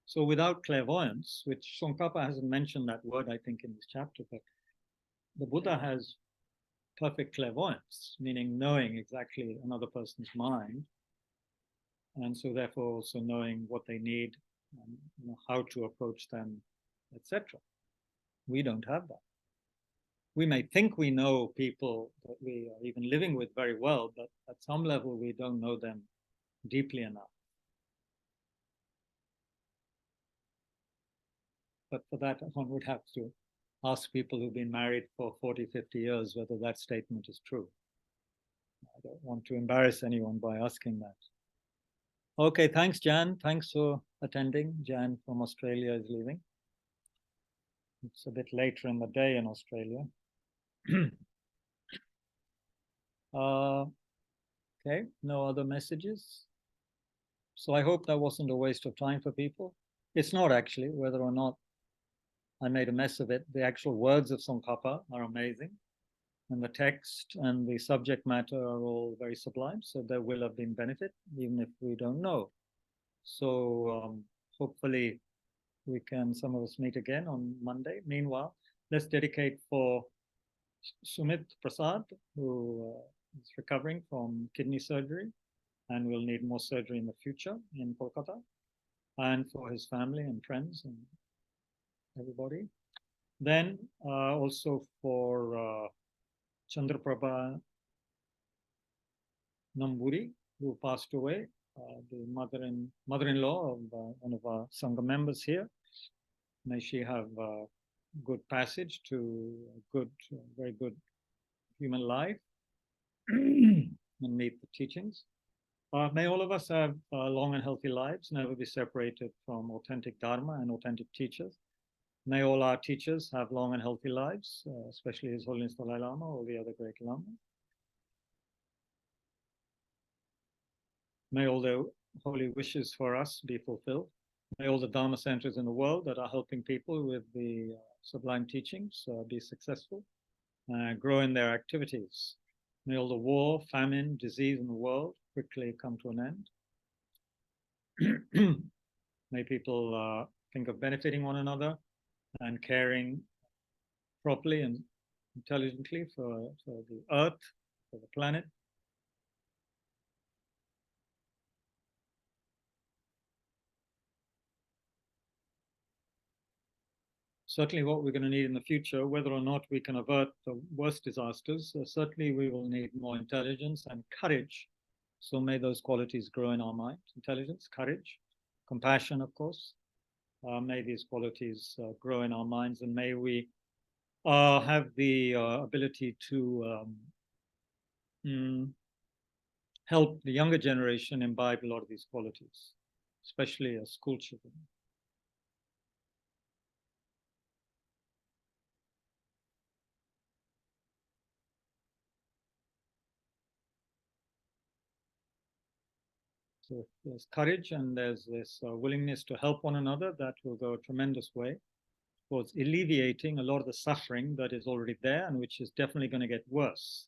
So without clairvoyance, which Tsongkhapa hasn't mentioned that word, I think, in this chapter, but the Buddha has perfect clairvoyance, meaning knowing exactly another person's mind, and so therefore also knowing what they need, and how to approach them, etc. We don't have that. We may think we know people that we are even living with very well, but at some level we don't know them deeply enough. But for that, one would have to ask people who've been married for 40, 50 years whether that statement is true. I don't want to embarrass anyone by asking that. Okay, thanks, Jan. Thanks for attending. Jan from Australia is leaving. It's a bit later in the day in Australia. Okay, no other messages. So I hope that wasn't a waste of time for people. It's not actually, whether or not I made a mess of it. The actual words of Tsongkhapa are amazing, and the text and the subject matter are all very sublime, so there will have been benefit, even if we don't know. So hopefully we can, some of us, meet again on Monday. Meanwhile, let's dedicate for Sumit Prasad, who is recovering from kidney surgery and will need more surgery in the future in Kolkata, and for his family and friends and everybody. Then also for Chandraprabha Namburi, who passed away, the mother-in-law of one of our Sangha members here. May she have a good passage to a good, very good human life and meet the teachings. May all of us have long and healthy lives, never be separated from authentic Dharma and authentic teachers. May all our teachers have long and healthy lives, especially His Holiness Dalai Lama, all the other great Lamas. May all their holy wishes for us be fulfilled. May all the Dharma centers in the world that are helping people with the sublime teachings be successful, grow in their activities. May all the war, famine, disease in the world quickly come to an end. May people think of benefiting one another and caring properly and intelligently for the earth, for the planet. Certainly what we're going to need in the future, whether or not we can avert the worst disasters, certainly we will need more intelligence and courage. So may those qualities grow in our mind. Intelligence, courage, compassion, of course. May these qualities grow in our minds, and may we have the ability to help the younger generation imbibe a lot of these qualities, especially as school children. So if there's courage and there's this willingness to help one another, that will go a tremendous way towards alleviating a lot of the suffering that is already there and which is definitely going to get worse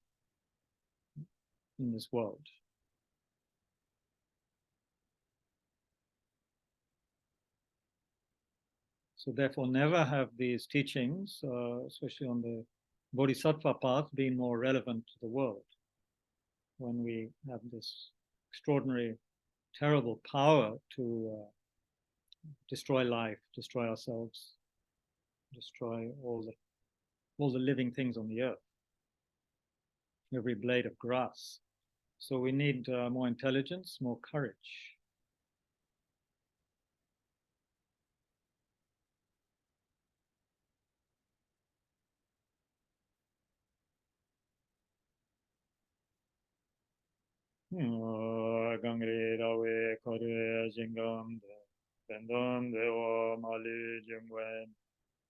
in this world. So therefore, never have these teachings, especially on the Bodhisattva path, been more relevant to the world. When we have this extraordinary, terrible power to destroy life, destroy ourselves, destroy all the living things on the earth, every blade of grass. So we need more intelligence, more courage. Gangri rawe kore jingam bendon deo mali jingwen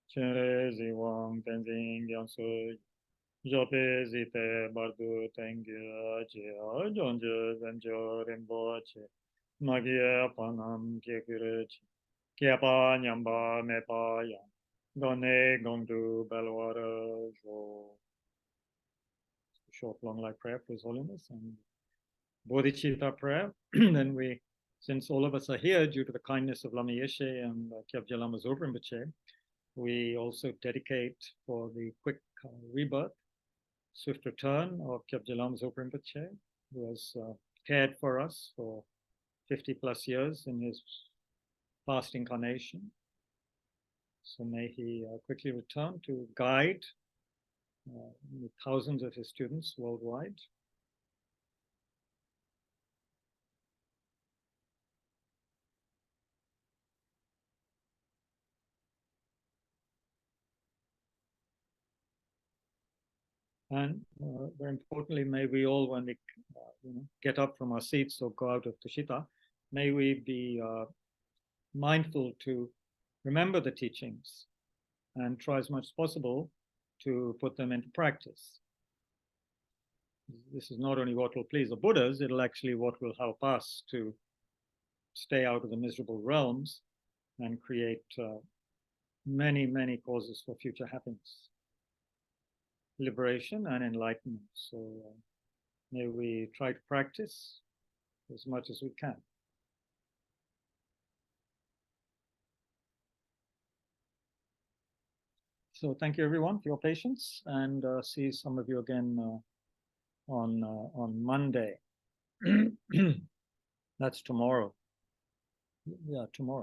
chere ziwang tenzing yansu jope zite bardu tengya che jonje zanjo remboche magia panam kekirech kiapa nyamba mepa yang gone gongdu belwara jo. Short long life prayer for His Holiness and Bodhicitta prayer. Then we, since all of us are here due to the kindness of Lama Yeshe and Kyabje Lama Zopa Rinpoche, we also dedicate for the quick rebirth, swift return of Kyabje Lama Zopa Rinpoche, who has cared for us for 50 plus years in his past incarnation. So may he quickly return to guide thousands of his students worldwide. And very importantly, may we all, when we get up from our seats or go out of Tushita, may we be mindful to remember the teachings and try as much as possible to put them into practice. This is not only what will please the Buddhas, it'll actually what will help us to stay out of the miserable realms and create many, many causes for future happiness, liberation and enlightenment. So may we try to practice as much as we can. So thank you everyone for your patience, and see some of you again on Monday. That's tomorrow. Yeah, tomorrow.